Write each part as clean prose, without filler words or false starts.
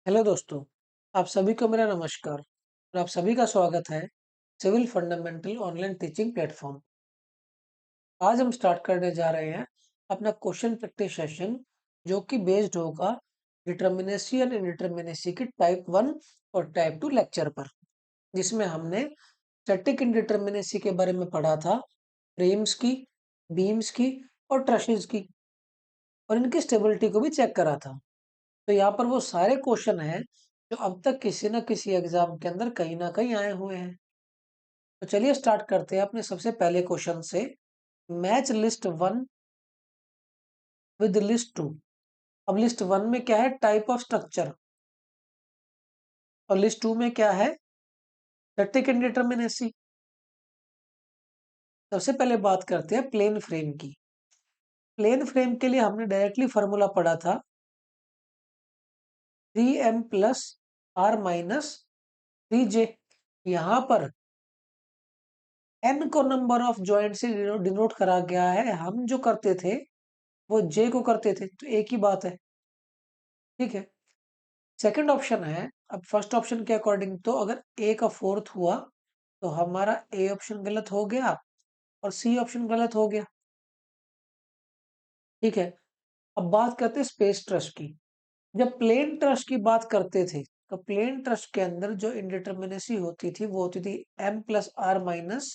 Hello दोस्तों, आप सभी को मेरा नमस्कार और आप सभी का स्वागत है civil fundamental online teaching platform. आज हम स्टार्ट करने जा रहे हैं अपना क्वेश्चन प्रैक्टिस सेशन, जो कि बेस्ड होगा डिटर्मिनेसी एंड इंडिटर्मिनेसी की टाइप 1 और टाइप 2 लेक्चर पर, जिसमें हमने स्टैटिक इंडिटर्मिनेसी के बारे में पढ़ा था, फ्रेम्स की, बीम्स की और ट्रसेस की, और इनकी स्टेबिलिटी को भी चेक करा था। तो यहाँ पर वो सारे क्वेश्चन हैं जो अब तक किसी न किसी एग्जाम के अंदर कहीं ना कहीं आए हुए हैं। तो चलिए स्टार्ट करते हैं अपने सबसे पहले क्वेश्चन से। Match list one with list two. अब लिस्ट वन में क्या है? Type of structure. और लिस्ट टू में क्या है? Static indeterminacy. सबसे पहले बात करते हैं प्लेन फ्रेम की। प्लेन फ्रेम के लिए हमने डायरेक्टली फॉर्मूला पढ़ा था 3m plus R minus 3j। यहाँ पर n को नंबर ऑफ जॉइंट से डिनोट करा गया है। हम जो करते थे वो j को करते थे, तो एक ही बात है। ठीक है। सेकंड ऑप्शन है, अब फर्स्ट ऑप्शन के अकॉर्डिंग तो अगर a का फोर्थ हुआ तो हमारा a ऑप्शन गलत हो गया और c ऑप्शन गलत हो गया। ठीक है। अब बात करते हैं स्पेस ट्रस्ट की। जब प्लेन ट्रस्ट की बात करते थे तो प्लेन ट्रस्ट के अंदर जो इंडिटर्मिनेसी होती थी वो होती थी m plus R minus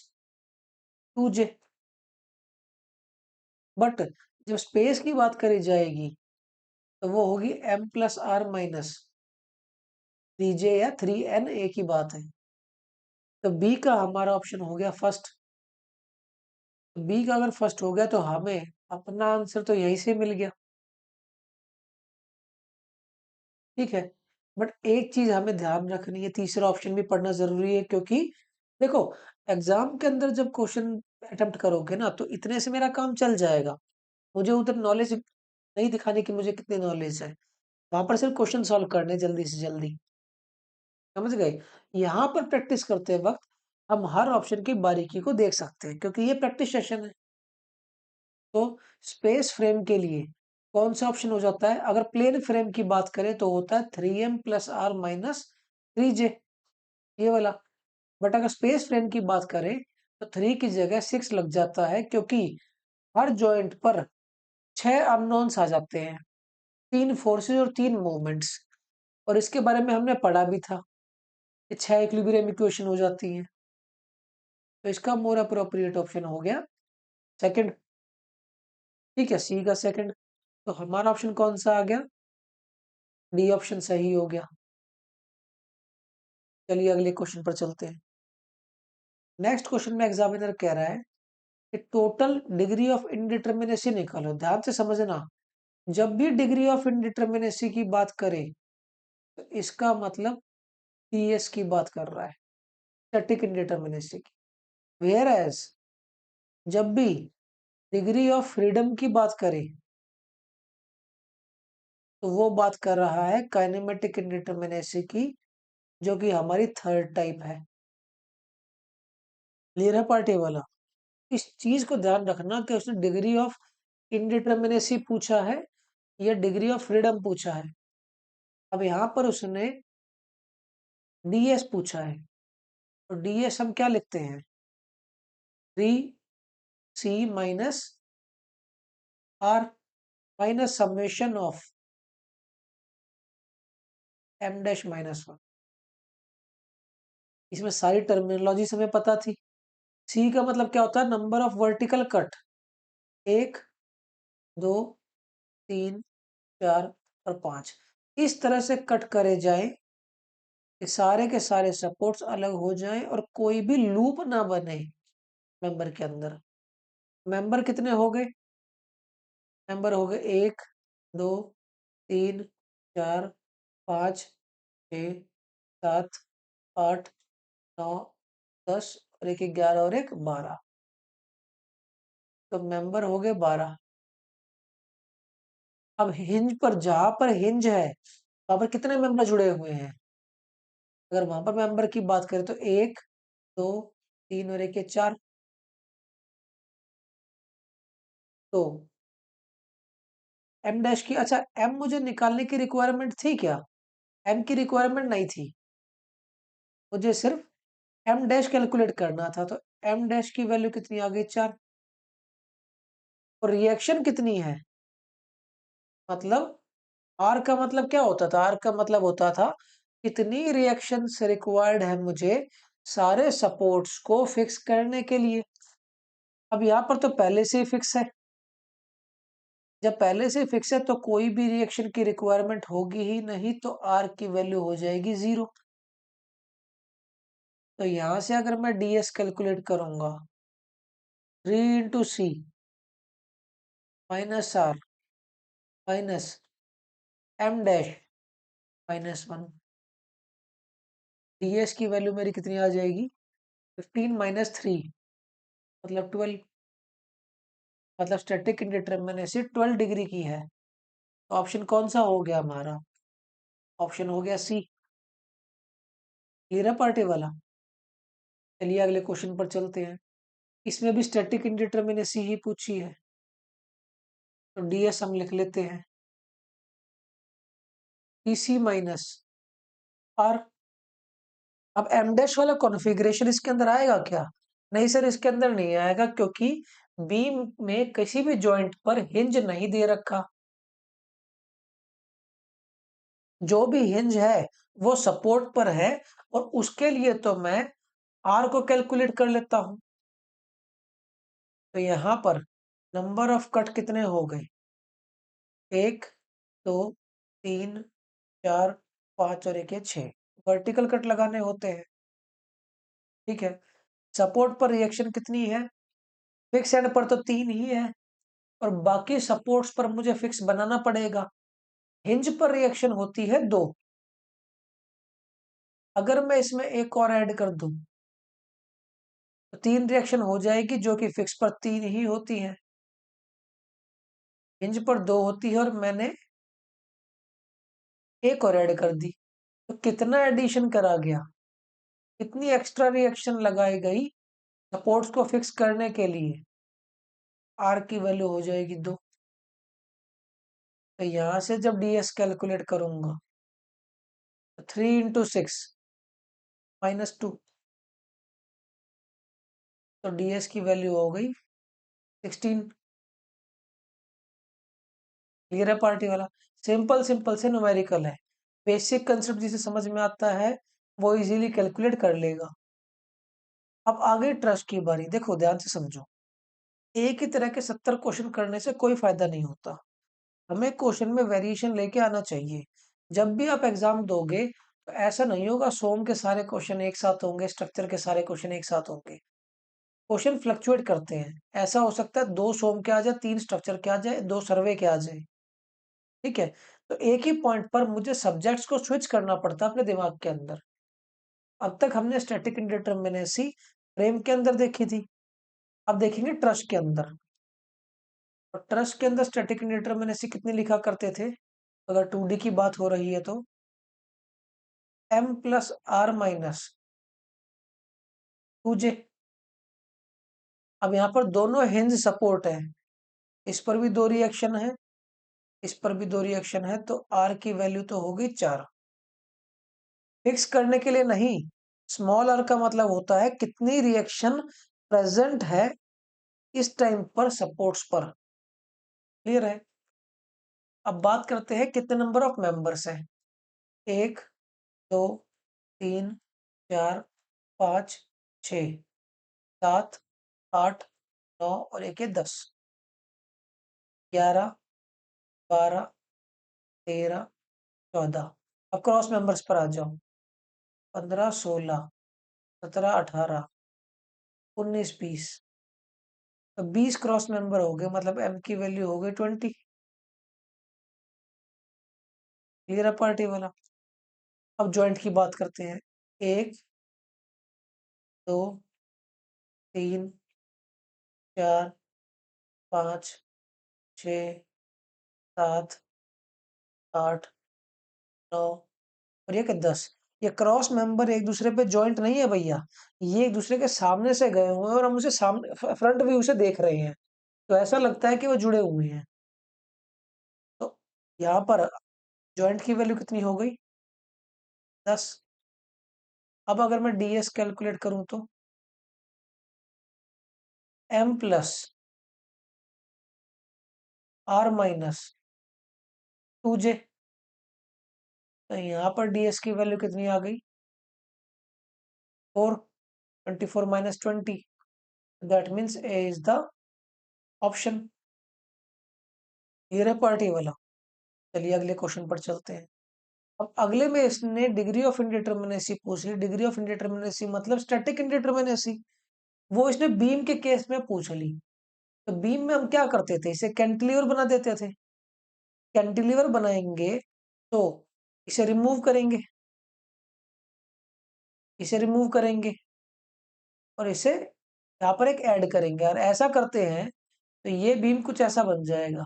2j। But जब स्पेस की बात करी जाएगी तो वो होगी m plus R minus 3j या 3n, एक ही बात है। तो बी का हमारा ऑप्शन हो गया फर्स्ट। बी का अगर फर्स्ट हो गया तो हमें अपना आंसर तो यहीं से मिल गया। ठीक है। बट एक चीज हमें ध्यान रखनी है, तीसरा ऑप्शन भी पढ़ना जरूरी है, क्योंकि देखो, एग्जाम के अंदर जब क्वेश्चन अटेम्प्ट करोगे ना तो इतने से मेरा काम चल जाएगा। मुझे उधर नॉलेज नहीं दिखाने की मुझे कितनी नॉलेज है, वहां पर सिर्फ क्वेश्चन सॉल्व करने जल्दी से जल्दी। समझ गए? यहाँ पर प्रैक्टिस करते वक्त हम हर ऑप्शन की बारीकी को देख सकते हैं, क्योंकि ये प्रैक्टिस सेशन है। तो स्पेस फ्रेम के लिए कौन सा ऑप्शन हो जाता है? अगर प्लेन फ्रेम की बात करें तो होता है 3m plus R minus 3j, ये वाला। बट अगर स्पेस फ्रेम की बात करें तो 3 की जगह 6 लग जाता है, क्योंकि हर जॉइंट पर 6 अननोन्स आ जाते हैं, 3 फोर्सेस और 3 मूवमेंट्स। और इसके बारे में हमने पढ़ा भी था कि 6 इक्विलिब्रियम इक्वेशन हो जाती हैं। तो इसका मोर अप्रोप्रिएट ऑप्शन हो गया सेकंड। ठीक है, सी का सेकंड। तो हमारा ऑप्शन कौन सा आ गया? डी ऑप्शन सही हो गया। चलिए अगले क्वेश्चन पर चलते हैं। नेक्स्ट क्वेश्चन में एग्जामिनर कह रहा है कि टोटल डिग्री ऑफ इनडिटर्मिनेसी निकालो। ध्यान से समझना, जब भी डिग्री ऑफ इनडिटर्मिनेसी की बात करें तो इसका मतलब टीएस की बात कर रहा है, स्टैटिक इनडिटर्मिनेसी की। वेयर एज जब भी डिग्री ऑफ फ्रीडम की बात करें तो वो बात कर रहा है काइनेमेटिक इनडिटर्मिनेसी की, जो कि हमारी थर्ड टाइप है। क्लियर है पार्टी वाला? इस चीज को ध्यान रखना कि उसने डिग्री ऑफ इनडिटर्मिनेसी पूछा है या डिग्री ऑफ फ्रीडम पूछा है। अब यहां पर उसने डीएस पूछा है, तो डीएस हम क्या लिखते हैं? 3c minus R minus summation of m dash minus 1। इसमें सारी टर्मिनोलॉजी हमें पता थी। सी का मतलब क्या होता है? नंबर ऑफ वर्टिकल कट, 1 2 3 4 और 5। इस तरह से कट करे जाए कि सारे के सारे सपोर्ट्स अलग हो जाएं और कोई भी लूप ना बने मेंबर के अंदर। मेंबर कितने हो गए? मेंबर हो गए 1 2 3 4 5 6 7 8 9 10 और एक 11 और एक 12। तो मेंबर हो गए 12। अब हिंज पर, जहां पर हिंज है वहां पर कितने मेंबर जुड़े हुए हैं? अगर वहां पर मेंबर की बात करें तो 1 2 3 और एक 4। तो एम डैश की, अच्छा एम मुझे निकालने की रिक्वायरमेंट थी क्या? एम की रिक्वायरमेंट नहीं थी, मुझे सिर्फ एम डैश कैलकुलेट करना था, तो एम डैश की वैल्यू कितनी आ गई 4। और रिएक्शन कितनी है, मतलब आर का मतलब क्या होता था, आर का मतलब होता था कितनी रिएक्शंस रिक्वायर्ड है मुझे सारे सपोर्ट्स को फिक्स करने के लिए। अब यहाँ पर तो पहले से ही फिक्स है, जब पहले से फिक्स है तो कोई भी रिएक्शन की रिक्वायरमेंट होगी ही नहीं, तो आर की वैल्यू हो जाएगी 0। तो यहां से अगर मैं डीएस कैलकुलेट करूंगा, 3 × C minus R minus M dash -1, DS की वैल्यू मेरी कितनी आ जाएगी, 15 - 3 मतलब 12, मतलब स्टैटिक इंडिटरमिनेसी 12 डिग्री की है। तो ऑप्शन कौन सा हो गया हमारा, ऑप्शन हो गया सी। क्लियर है पार्टी वाला। चलिए अगले क्वेश्चन पर चलते हैं। इसमें भी स्टैटिक इंडिटरमिनेसी ही पूछी है, तो डीएस हम लिख लेते हैं, टीसी माइनस आर। अब एम डैश वाला कॉन्फ़िगरेशन इसके अंदर आएगा क्या, नहीं सर इसके अंदर नहीं आएगा, क्योंकि बीम में किसी भी जॉइंट पर हिंज नहीं दे रखा। जो भी हिंज है वो सपोर्ट पर है, और उसके लिए तो मैं आर को कैलकुलेट कर लेता हूं। तो यहां पर नंबर ऑफ कट कितने हो गए, 1 2 3 4 5 और एक है 6। वर्टिकल कट लगाने होते हैं, ठीक है। सपोर्ट पर रिएक्शन कितनी है, फिक्स एंड पर तो 3 ही है, और बाकी सपोर्ट्स पर मुझे फिक्स बनाना पड़ेगा। हिंज पर रिएक्शन होती है 2। अगर मैं इसमें एक और ऐड कर दूं तो 3 रिएक्शन हो जाएगी, जो कि फिक्स पर 3 ही होती है, हिंज पर 2 होती है, और मैंने एक और ऐड कर दी। तो कितना एडिशन करा गया, कितनी एक्स्ट्रा रिएक्शन लगाई गई सपोर्ट्स को फिक्स करने के लिए, आर की वैल्यू हो जाएगी 2। तो यहां से जब डीएस कैलकुलेट करूंगा, तो 3 × 6 -2, तो डीएस की वैल्यू हो गई 16। क्लियर है पार्टी वाला। सिंपल सिंपल से न्यूमेरिकल है, बेसिक कंसेप्ट जिसे समझ में आता है वो इजीली कैलकुलेट कर लेगा। अब आगे ट्रस्ट की बारी, देखो ध्यान से समझो। एक ही तरह के 70 क्वेश्चन करने से कोई फायदा नहीं होता, हमें क्वेश्चन में वेरिएशन लेके आना चाहिए। जब भी आप एग्जाम दोगे तो ऐसा नहीं होगा सोम के सारे क्वेश्चन एक साथ होंगे, स्ट्रक्चर के सारे क्वेश्चन एक साथ होंगे। क्वेश्चन फ्लक्चुएट करते हैं, ऐसा हो सकता है 2 सोम के आ जाए, 3 स्ट्रक्चर के आ जाए, 2 सर्वे के आ जाए, ठीक है। तो एक ही पॉइंट पर मुझे सब्जेक्ट्स को स्विच करना पड़ता है अपने दिमाग के अंदर। अब तक हमने स्टैटिक इंडिटरमिनेसी फ्रेम के अंदर देखी थी, अब देखेंगे ट्रस्ट के अंदर। और ट्रस्ट के अंदर स्टैटिक इंडिटरमिनेसी कितनी लिखा करते थे, अगर 2D की बात हो रही है तो m+r - 2j। अब यहाँ पर दोनों हिंज सपोर्ट है, इस पर भी 2 रिएक्शन है, इस पर भी 2 रिएक्शन है, तो r की वैल्यू तो होगी 4। फिक्स करने के लिए नहीं, स्मॉल r का मतलब होता है कितनी रिएक्शन प्रेजेंट है इस टाइम पर सपोर्ट्स पर। क्लियर है। अब बात करते हैं कितने नंबर ऑफ मेंबर्स हैं, 1 2 3 4 5 6 7 8 9 और एक है 10, 11 12 13 14। अब क्रॉस मेंबर्स पर आ जाओ, 15 16 17 18 19 20। तो 20 क्रॉस मेंबर हो गए, मतलब एम की वैल्यू हो गई 20। क्लियर है पार्टी वाला। अब ज्वाइंट की बात करते हैं, 1 2 3 4 5 6 7 8 9 और ये कि 10। ये क्रॉस मेंबर एक दूसरे पे जॉइंट नहीं है भैया, ये एक दूसरे के सामने से गए हुए हैं और हम उसे सामने फ्रंट व्यू से देख रहे हैं, तो ऐसा लगता है कि वो जुड़े हुए हैं। तो यहाँ पर जॉइंट की वैल्यू कितनी हो गई, 10। अब अगर मैं ds कैलकुलेट करूं तो m plus r minus 2j। तो यहाँ पर ds की वैल्यू कितनी आ गई? 4। 24 minus 20, that means A is the option. ये रहा पार्टी वाला। चलिए अगले क्वेश्चन पर चलते हैं। अब अगले में इसने डिग्री ऑफ इंडिटर्मिनेसी पूछ ली। डिग्री ऑफ इंडिटर्मिनेसी मतलब स्टैटिक इंडिटर्मिनेसी, वो इसने बीम के केस में पूछ ली। तो बीम में हम क्या करते थे, इसे कैंटिलीवर बना देते थे। कैंटिलीवर बनाएंगे तो इसे रिमूव करेंगे, इसे रिमूव करेंगे और इसे यहाँ पर एक ऐड करेंगे, और ऐसा करते हैं तो ये बीम कुछ ऐसा बन जाएगा।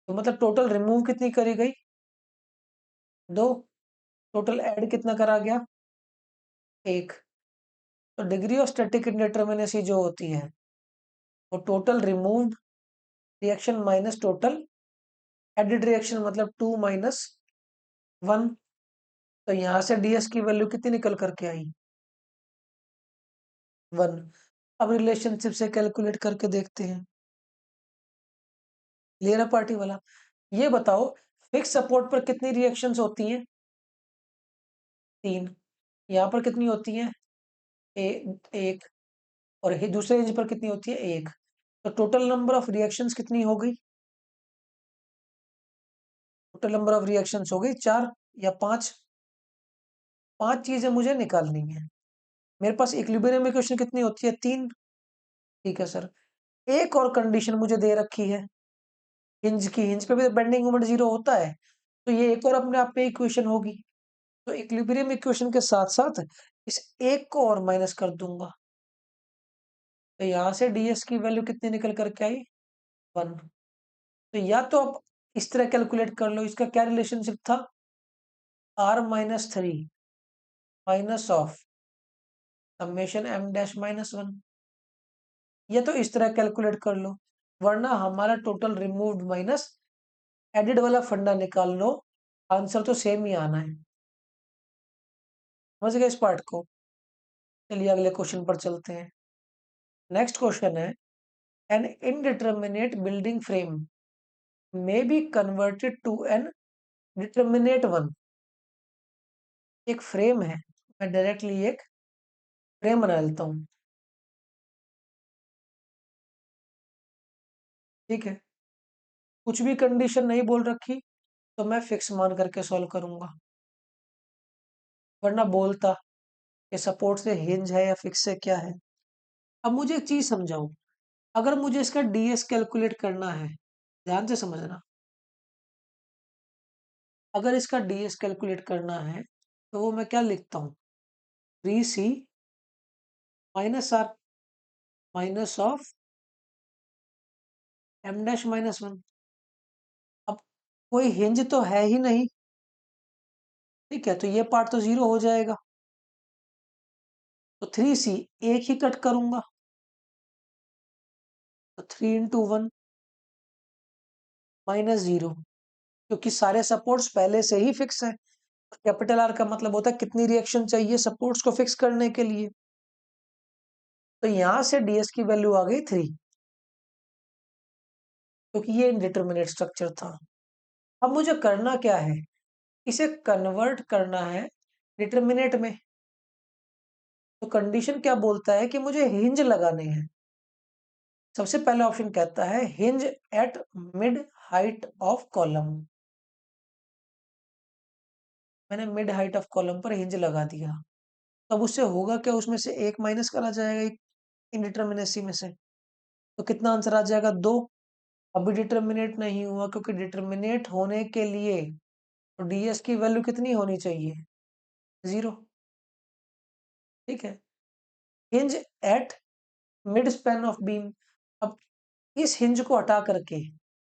तो मतलब टोटल रिमूव कितनी करी गई? 2। टोटल ऐड कितना करा गया? 1। तो डिग्री ऑफ स्टैटिक इंडिटर्मिनेसी जो होती है वो total removed reaction minus total added reaction, मतलब 2 माइनस 1। तो यहां से ds की वैल्यू कितनी निकल करके आई? 1। अब रिलेशनशिप से कैलकुलेट करके देखते हैं। क्लियर है पार्टी वाला? ये बताओ फिक्स सपोर्ट पर कितनी रिएक्शंस होती हैं? 3। यहाँ पर कितनी होती हैं? 1। और दूसरे एज पर कितनी होती है? 1। तो टोटल नंबर ऑफ रिएक्शंस कितनी हो गई? टोटल नंबर ऑफ रिएक्शंस हो गई 4 या 5। 5 चीजें मुझे निकालनी है। मेरे पास इक्विलिब्रियम इक्वेशन कितनी होती है? 3। ठीक है सर। एक और कंडीशन मुझे दे रखी है हिंज की। हिंज पे भी बेंडिंग मोमेंट 0 होता है, तो ये एक और अपने आप में इक्वेशन होगी। तो इक्विलिब्रियम इक्वेशन के साथ साथ इस एक को और माइनस कर दूंगा। तो यहां से ds की वैल्यू कितनी निकल करके आई? 1। तो या तो आप इस तरह कैलकुलेट कर लो, इसका क्या रिलेशनशिप था? r-3 minus of summation m-1। या तो इस तरह कैलकुलेट कर लो, वरना हमारा टोटल रिमूव्ड माइनस एडिड वाला फंडा निकाल लो, आंसर तो सेम ही आना है। समझ गए इस पार्ट को? चलिए अगले क्वेश्चन पर चलते हैं। नेक्स्ट क्वेश्चन है, an indeterminate building frame may be converted to an determinate one। एक फ्रेम है, मैं डायरेक्टली एक फ्रेम बना लेता हूं। ठीक है, कुछ भी कंडीशन नहीं बोल रखी तो मैं फिक्स मान करके सॉल्व करूंगा, वरना बोलता कि सपोर्ट से हिंज है या फिक्स से क्या है। अब मुझे एक चीज समझाओ, अगर मुझे इसका ds कैलकुलेट करना है, ध्यान से समझना, अगर इसका ds कैलकुलेट करना है तो वो मैं क्या लिखता हूं? 3c minus R minus of m-1। अब कोई हिंज तो है ही नहीं, ठीक है, तो ये पार्ट तो 0 हो जाएगा। तो 3c एक ही कट करूंगा, तो 3 × 1 माइनस 0, क्योंकि सारे सपोर्ट्स पहले से ही फिक्स है। कैपिटल आर का मतलब होता है कितनी रिएक्शन चाहिए सपोर्ट्स को फिक्स करने के लिए। तो यहां से ds की वैल्यू आ गई 3, क्योंकि ये इनडिटर्मिनेट स्ट्रक्चर था। अब मुझे करना क्या है, इसे कन्वर्ट करना है डिटर्मिनेट में। तो कंडीशन क्या बोलता है कि मुझे हिंज लगाने हैं। सबसे पहला ऑप्शन कहता है hinge at mid height of column. मैंने मिड हाइट ऑफ कॉलम पर हिंज लगा दिया। तब उससे होगा क्या, उसमें से एक माइनस करा जाएगा इनडिटर्मिनेसी में से, तो कितना आंसर आ जाएगा? 2। अभी डिटर्मिनेट नहीं हुआ, क्योंकि डिटर्मिनेट होने के लिए तो ds की वैल्यू कितनी होनी चाहिए? 0। ठीक है। Hinge at mid span of beam. अब इस हिंज को हटा करके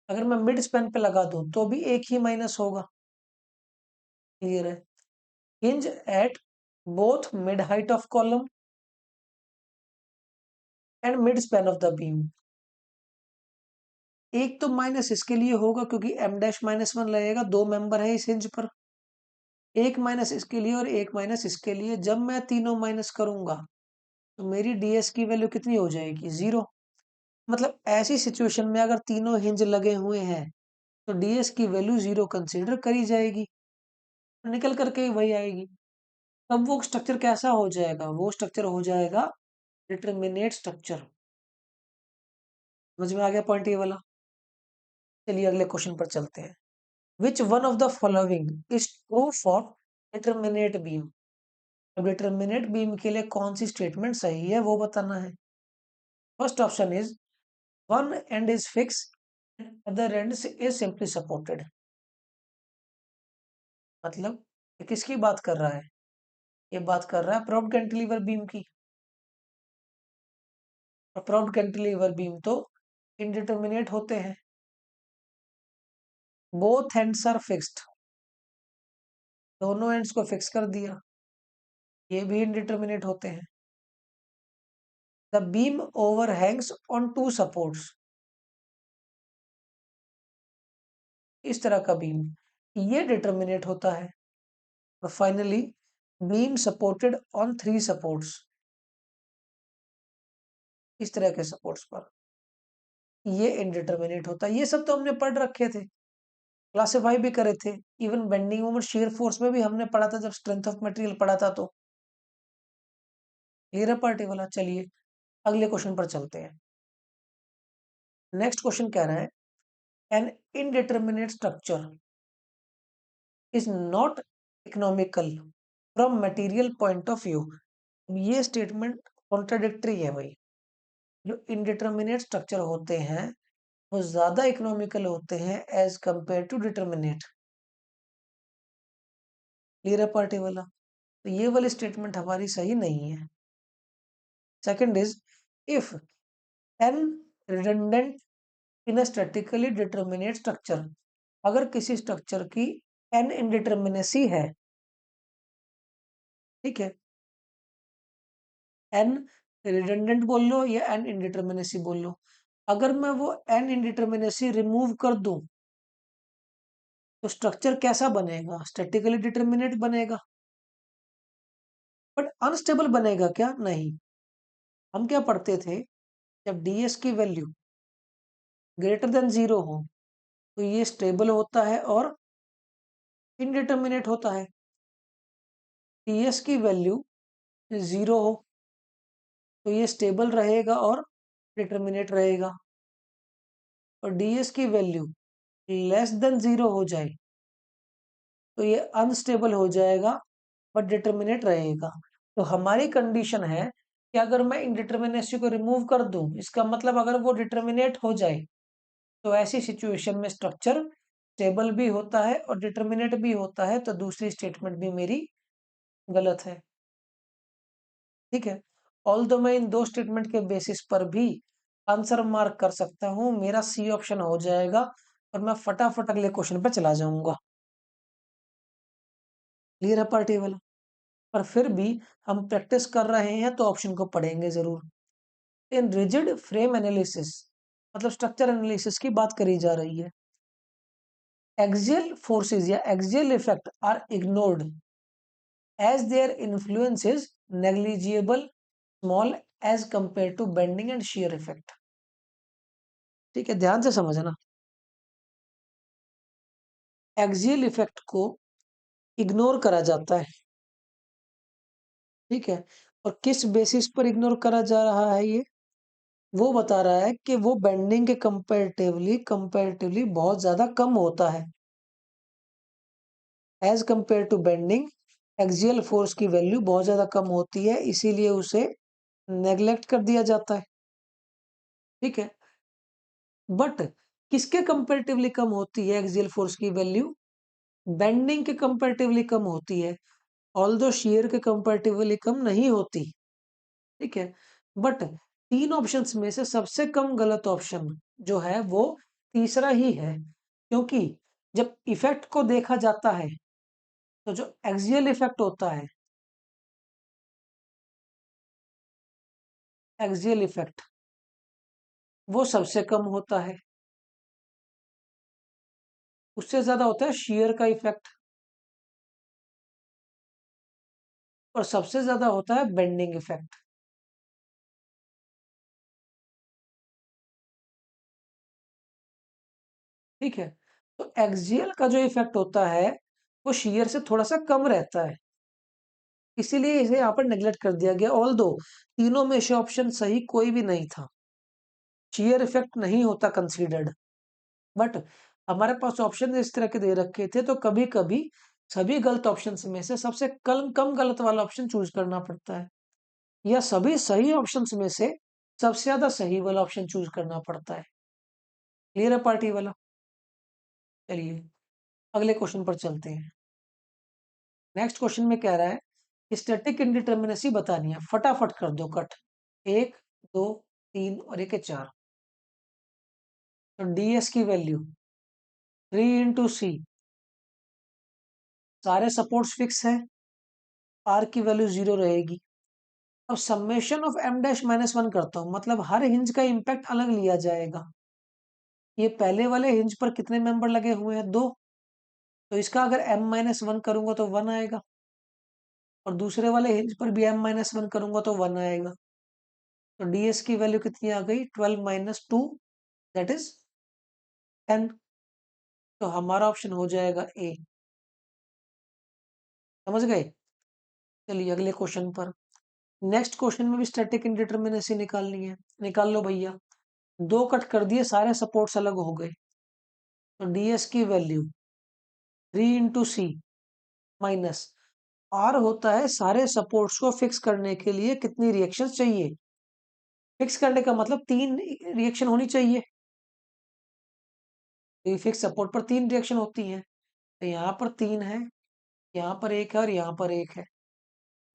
अगर मैं मिड स्पैन पे लगा दूं तो भी एक ही माइनस होगा। क्लियर है? Hinge at both mid height of column and mid span of the beam. एक तो माइनस इसके लिए होगा क्योंकि m-1 लगेगा, 2 मेंबर है इस हिंज पर। एक माइनस इसके लिए और एक माइनस इसके लिए, जब मैं तीनों माइनस करूंगा तो मेरी ds की वैल्यू कितनी हो जाएगी? 0। मतलब ऐसी सिचुएशन में अगर तीनों हिंज लगे हुए हैं तो ds की वैल्यू 0 कंसीडर करी जाएगी, निकल करके वही आएगी। तब वो स्ट्रक्चर कैसा हो जाएगा? वो स्ट्रक्चर हो जाएगा डिटरमिनेट स्ट्रक्चर। समझ में आ गया पॉइंट ये वाला? चलिए अगले क्वेश्चन पर चलते हैं। Which one of the following is true for determinate beam? अब डिटरमिनेट बीम के लिए कौन सी स्टेटमेंट सही है वो बताना है। First option is one and is fix, other and is simply supported. मतलब ये किसकी बात कर रहा है? ये बात कर रहा है प्रोप्ड कैंटिलीवर बीम की। और प्रोप्ड कैंटिलीवर बीम तो इनडिटरमिनेट होते हैं। बोथ एंड्स आर फिक्स्ड, दोनों एंड्स को फिक्स कर दिया, ये भी इनडिटरमिनेट होते हैं। The beam overhangs on two supports, इस तरह का बीम, ये डिटरमिनेट होता है। और finally beam supported on three supports, इस तरह के सपोर्ट्स पर, ये इनडिटरमिनेट होता है। ये सब तो हमने पढ़ रखे थे, क्लासिफाई भी करे थे। Even bending moment shear force में भी हमने पढ़ा था जब स्ट्रेंथ ऑफ मटेरियल पढ़ा था। तो क्लियर है पार्टी वाला? चलिए अगले क्वेश्चन पर चलते हैं। नेक्स्ट क्वेश्चन कह रहा है an indeterminate structure is not economical from material point of view. ये स्टेटमेंट कॉन्ट्राडिक्टरी है भाई। जो इनडिटरमिनेट स्ट्रक्चर होते हैं वो ज्यादा इकोनॉमिकल होते हैं as compare to determinate. Clear है पार्टी वाला? तो ये वाली स्टेटमेंट हमारी सही नहीं है। Second is if an redundant in a statically determinate structure, अगर किसी स्ट्रक्चर की एन इनडिटरमिनेसी है, ठीक है, एन रिडंडेंट बोल लो या एन इनडिटरमिनेसी बोल लो, अगर मैं वो एन इनडिटरमिनेसी रिमूव कर दूं तो स्ट्रक्चर कैसा बनेगा? स्टैटिकली डिटरमिनेट बनेगा। बट अनस्टेबल बनेगा क्या? नहीं। हम क्या पढ़ते थे, जब ds की वैल्यू ग्रेटर देन 0 हो तो ये स्टेबल होता है और इनडिटरमिनेट होता है। ds की वैल्यू 0 हो तो ये स्टेबल रहेगा और डिटरमिनेट रहेगा। और ds की वैल्यू लेस देन 0 हो जाए तो ये अनस्टेबल हो जाएगा बट डिटरमिनेट रहेगा। तो हमारी कंडीशन है कि अगर मैं इनडिटरमिनेसी को रिमूव कर दूं, इसका मतलब अगर वो डिटरमिनेट हो जाए तो ऐसी सिचुएशन में स्ट्रक्चर स्टेबल भी होता है और डिटरमिनेट भी होता है। तो दूसरी स्टेटमेंट भी मेरी गलत है। ठीक है, ऑल्दो मैं इन दो स्टेटमेंट के बेसिस पर भी आंसर मार्क कर सकता हूं, मेरा सी ऑप्शन हो जाएगा और मैं फटाफट अगले क्वेश्चन पर चला जाऊंगा। क्लियर है पार्टी वाला? पर फिर भी हम प्रैक्टिस कर रहे हैं तो ऑप्शन को पढ़ेंगे जरूर। इन रिजिड फ्रेम एनालिसिस, मतलब स्ट्रक्चर एनालिसिस की बात करी जा रही है। एक्सियल फोर्सेस या axial effect are ignored as their influence is negligible small as compare to bending and shear effect. ठीक है, ध्यान से समझना। एक्सियल इफेक्ट को इग्नोर करा जाता है, ठीक है। और किस बेसिस पर इग्नोर करा जा रहा है? ये वो बता रहा है कि वो बेंडिंग के कंपैरेटिवली बहुत ज्यादा कम होता है। As compare to bending axial force की वैल्यू बहुत ज्यादा कम होती है, इसीलिए उसे नेग्लेक्ट कर दिया जाता है। ठीक है, बट किसके कंपैरेटिवली कम होती है एक्सियल फोर्स की वैल्यू? बेंडिंग के कंपैरेटिवली कम होती है, ऑल्दो shear के कंपैरेटिवली कम नहीं होती। ठीक है, बट तीन ऑप्शंस में से सबसे कम गलत ऑप्शन जो है वो तीसरा ही है, क्योंकि जब इफेक्ट को देखा जाता है तो जो एक्सियल इफेक्ट होता है, एक्सियल इफेक्ट वो सबसे कम होता है, उससे ज्यादा होता है shear का इफेक्ट। और सबसे ज्यादा होता है बेंडिंग इफेक्ट। ठीक है, तो एक्सियल का जो इफेक्ट होता है वो शियर से थोड़ा सा कम रहता है, इसीलिए इसे यहाँ पर नेग्लेक्ट कर दिया गया। ऑल दो तीनों में से ऑप्शन सही कोई भी नहीं था, शियर इफेक्ट नहीं होता कंसीडर्ड। बट हमारे पास ऑप्शन इस तरह के दे रखे थे, तो कभी कभी सभी गलत ऑप्शंस में से सबसे कम कम गलत वाला ऑप्शन चूज करना पड़ता है, या सभी सही ऑप्शंस में से सबसे ज्यादा सही वाला ऑप्शन चूज करना पड़ता है। क्लियर है पार्टी वाला? चलिए अगले क्वेश्चन पर चलते हैं। नेक्स्ट क्वेश्चन में कह रहा है स्टैटिक इंडिटर्मिनेसी बतानी है, फटाफट कर दो कट। एक, दो, तीन और एक है चार। तो डीएस की वैल्यू 3 × C, सारे सपोर्ट्स फिक्स है, आर की वैल्यू 0 रहेगी। अब समेशन ऑफ m डैश -1 करता हूं, मतलब हर हिंज का इंपैक्ट अलग लिया जाएगा। ये पहले वाले हिंज पर कितने मेंबर लगे हुए हैं? दो, तो इसका अगर m-1 करूंगा तो 1 आएगा, और दूसरे वाले हिंज पर भी m-1 करूंगा तो 1 आएगा। तो ds की वैल्यू कितनी आ गई? 12 - 2, दैट इज 10। तो हमारा ऑप्शन हो जाएगा ए। समझ गए? चलिए अगले क्वेश्चन पर। नेक्स्ट क्वेश्चन में भी स्टैटिक इंडिटर्मिनेसी निकालनी है, निकाल लो भैया। दो कट कर दिए, सारे सपोर्ट्स अलग हो गए, तो ds की वैल्यू 3 × C माइनस आर होता है सारे सपोर्ट्स को फिक्स करने के लिए कितनी रिएक्शंस चाहिए। फिक्स करने का मतलब तीन रिएक्शन होनी चाहिए, तो फिक्स सपोर्ट पर तीन रिएक्शन होती हैं, तो यहाँ पर तीन है, यहाँ पर एक है और यहाँ पर एक है।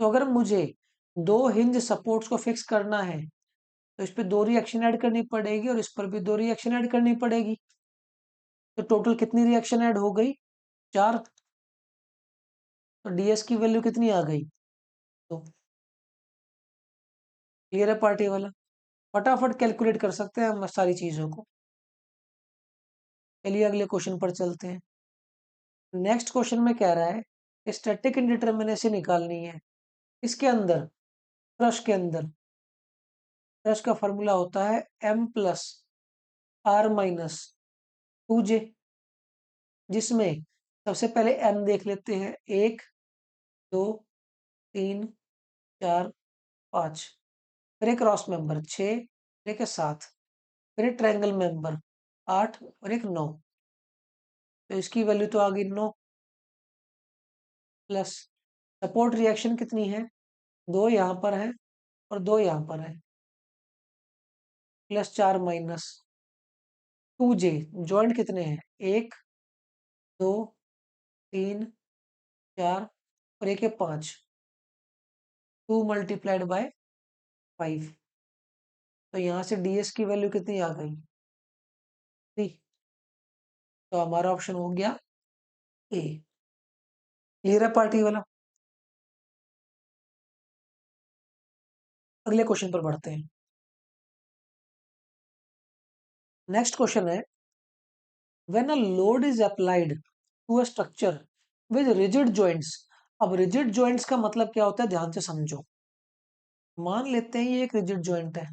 तो अगर मुझे दो हिंज सपोर्ट्स को फिक्स करना है तो इस पे दो रिएक्शन ऐड करनी पड़ेगी और इस पर भी दो रिएक्शन ऐड करनी पड़ेगी। तो टोटल कितनी रिएक्शन ऐड हो गई? चार। तो ds की वैल्यू कितनी आ गई? तो क्लियर है पार्टी वाला? फटाफट कैलकुलेट कर सकते हैं हम सारी चीजों को। चलिए अगले क्वेश्चन पर चलते हैं। नेक्स्ट क्वेश्चन में कह रहा है स्टैटिक इंडिटर्मिनेसी निकालनी है। इसके अंदर, ब्रश के अंदर, ब्रश का फॉर्मूला होता है m+r-2j, जिसमें सबसे पहले m देख लेते हैं। एक, दो, तीन, चार, पांच। फिर एक क्रॉस मेंबर 6, फिर एक है 7, फिर एक ट्रायंगल मेंबर 8 और एक 9। तो इसकी वैल्यू तो आ गई 9, प्लस सपोर्ट रिएक्शन कितनी है? दो यहाँ पर है और दो यहाँ पर है, +4 - 2j। जॉइंट कितने हैं? एक, दो, तीन, चार और एक है 5। 2 × 5। तो यहाँ से ds की वैल्यू कितनी आ गई? 3। तो हमारा ऑप्शन हो गया ए। क्लियर है पार्टी वाला? अगले क्वेश्चन पर बढ़ते हैं। नेक्स्ट क्वेश्चन है when a load is applied to a structure with rigid joints. अब रिजिड जॉइंट्स का मतलब क्या होता है, ध्यान से समझो। मान लेते हैं ये एक रिजिड जॉइंट है,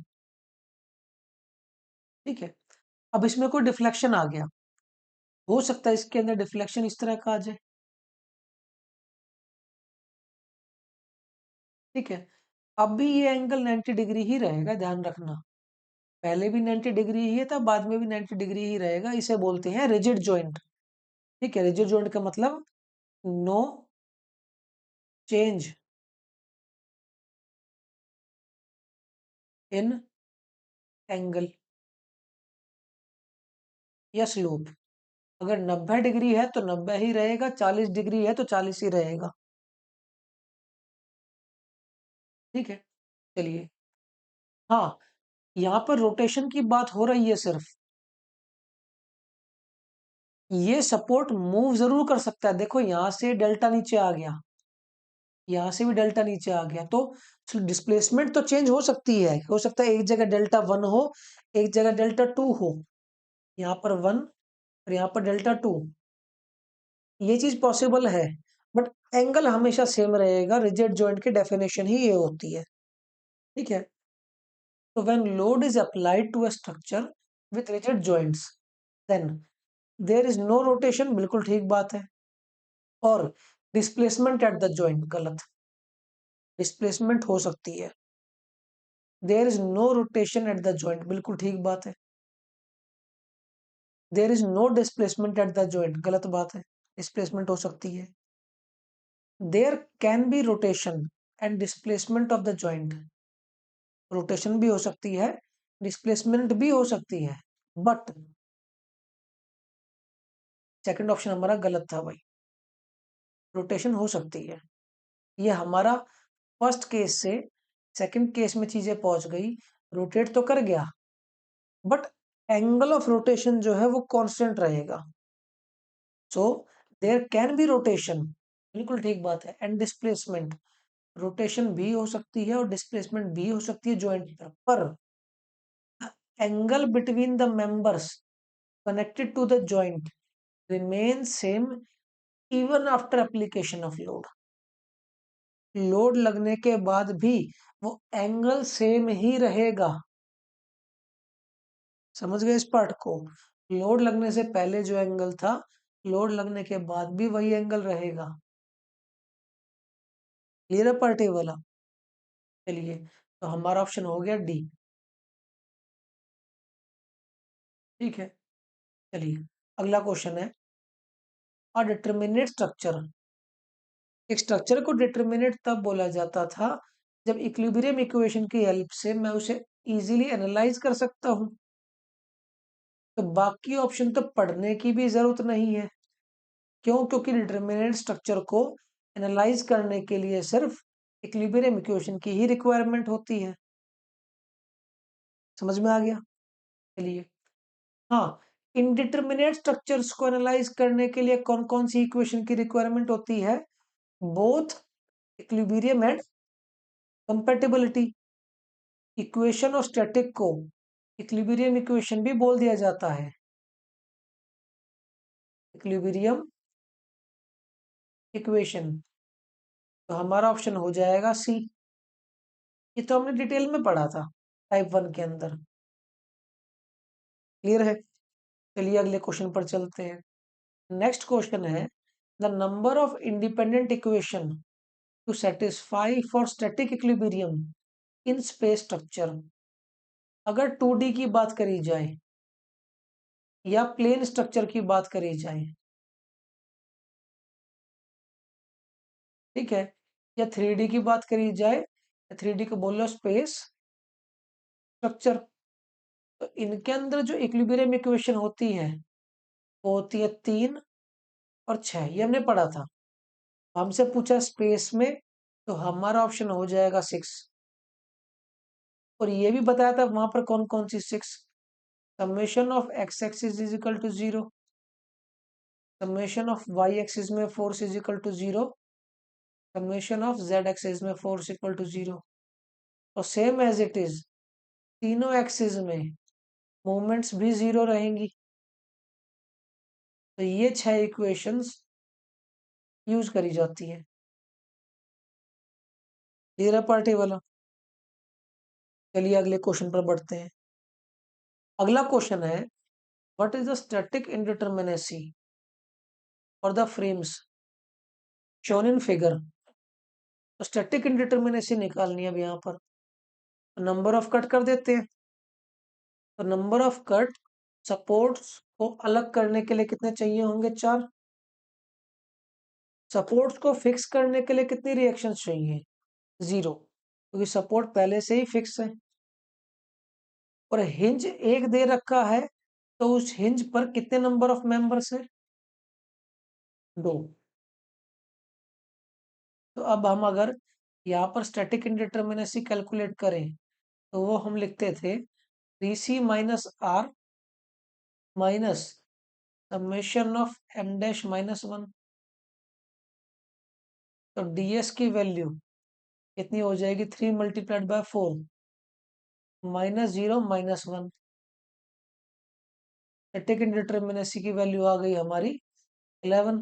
ठीक है। अब इसमें कोई डिफ्लेक्शन आ गया, हो सकता है इसके अंदर डिफ्लेक्शन इस तरह का आ जाए, ठीक है। अब भी ये एंगल 90 डिग्री ही रहेगा, ध्यान रखना। पहले भी 90 डिग्री ही था, बाद में भी 90 डिग्री ही रहेगा। इसे बोलते हैं रिजिड जॉइंट, ठीक है। रिजिड जॉइंट का मतलब नो चेंज इन एंगल या स्लोप। अगर 90 डिग्री है तो 90 ही रहेगा, 40 डिग्री है तो 40 ही रहेगा, ठीक है। चलिए, हाँ, यहाँ पर रोटेशन की बात हो रही है सिर्फ। ये सपोर्ट मूव जरूर कर सकता है, देखो यहाँ से डेल्टा नीचे आ गया, यहाँ से भी डेल्टा नीचे आ गया, तो डिस्प्लेसमेंट तो चेंज हो सकती है। हो सकता है एक जगह डेल्टा 1 हो, एक जगह डेल्टा 2 हो, यहाँ पर 1 और यहाँ पर डेल्टा 2। ये चीज पॉसिबल है। बट एंगल हमेशा सेम रहेगा, रिजिड जॉइंट की डेफिनेशन ही ये होती है, ठीक है। तो when load is applied to a structure with rigid joints then there is no rotation, बिल्कुल ठीक बात है। और डिस्प्लेसमेंट एट द जॉइंट, गलत। डिस्प्लेसमेंट हो सकती है। There is no rotation at the joint, बिल्कुल ठीक बात है। There is no displacement at the joint, गलत बात है। डिस्प्लेसमेंट हो सकती है। There can be rotation and displacement of the joint, rotation भी हो सकती है, डिस्प्लेसमेंट भी हो सकती है, बट सेकंड ऑप्शन हमारा गलत था भाई। रोटेशन हो सकती है, ये हमारा फर्स्ट केस से सेकंड केस में चीजें पहुंच गई, रोटेट तो कर गया, बट एंगल ऑफ रोटेशन जो है वो कांस्टेंट रहेगा। So there can be rotation, बिल्कुल ठीक बात है, एंड डिस्प्लेसमेंट, रोटेशन भी हो सकती है और डिस्प्लेसमेंट भी हो सकती है जॉइंट पर angle between the members connected to the joint remains same even after application of load। Load लगने के बाद भी वो एंगल सेम ही रहेगा। समझ गए इस पार्ट को? लोड लगने से पहले जो एंगल था, लोड लगने के बाद भी वही एंगल रहेगा। क्लियर है पार्ट ए वाला? चलिए, तो हमारा ऑप्शन हो गया डी। ठीक है, चलिए अगला क्वेश्चन है, अ डिटरमिनेट स्ट्रक्चर। एक स्ट्रक्चर को डिटरमिनेट तब बोला जाता था जब इक्विलिब्रियम इक्वेशन की हेल्प से मैं उसे इजीली एनालाइज कर सकता हूं। तो बाकी ऑप्शन तो पढ़ने की भी जरूरत नहीं है। क्यों? क्योंकि डिटरमिनेट स्ट्रक्चर को एनालाइज करने के लिए सिर्फ इक्विलिब्रियम इक्वेशन की ही रिक्वायरमेंट होती है। समझ में आ गया? चलिए, हाँ, इनडिटरमिनेट स्ट्रक्चर्स को एनालाइज करने के लिए कौन कौन सी इक्वेशन की रिक्वायरमेंट होती है? Both equilibrium and compatibility. Equation of static को इक्विलिब्रियम इक्वेशन भी बोल दिया जाता है। इक्विलिब्रियम इक्वेशन, तो हमारा ऑप्शन हो जाएगा सी। ये तो हमने डिटेल में पढ़ा था टाइप 1 के अंदर। क्लियर है? चलिए अगले क्वेश्चन पर चलते हैं। नेक्स्ट क्वेश्चन है, the number of independent equation two satisfy for static equilibrium in space structure. अगर 2D की बात करी जाए या प्लेन स्ट्रक्चर की बात करी जाए, ठीक है, या 3D की बात करी जाए, 3D को बोलो स्पेस स्ट्रक्चर, तो इनके अंदर जो इक्विलिब्रियम इक्वेशन होती है वो होती है 3 और 6। ये हमने पढ़ा था। हमसे पूछा स्पेस में, तो हमारा ऑप्शन हो जाएगा 6। और ये भी बताया था वहां पर कौन कौन सी 6, summation of X axis is equal to 0, summation of Y axis में force is equal to 0, summation of Z axis में फोर्स इक्वल टू 0। और सेम एज इट इज तीनों एक्सिस में मूवमेंट्स भी 0 रहेंगी। तो ये 6 इक्वेशंस यूज करी जाती है। क्लियर है पार्टी वाला? चलिए अगले क्वेश्चन पर बढ़ते हैं। अगला क्वेश्चन है, what is the static indeterminacy और the frames shown in figure. तो स्टैटिक इंडिटरमिनेसी निकालनी है अब यहाँ पर। नंबर ऑफ कट कर देते हैं। तो नंबर ऑफ कट सपोर्ट्स को अलग करने के लिए कितने चाहिए होंगे? 4। सपोर्ट्स को फिक्स करने के लिए कितनी रिएक्शंस चाहिए? 0, क्योंकि सपोर्ट पहले से ही फिक्स है। और हिंज एक दे रखा है, तो उस हिंज पर कितने नंबर ऑफ मेंबर्स है? 2। तो अब हम अगर यहाँ पर स्टैटिक इंडिटरमिनेसी कैलकुलेट करें, तो वो हम लिखते थे 3c minus R minus summation of m dash minus 1। तो ds की वैल्यू कितनी हो जाएगी? 3 multiplied by 4 minus 0 minus 1। Static indeterminacy की वैल्यू आ गई हमारी 11।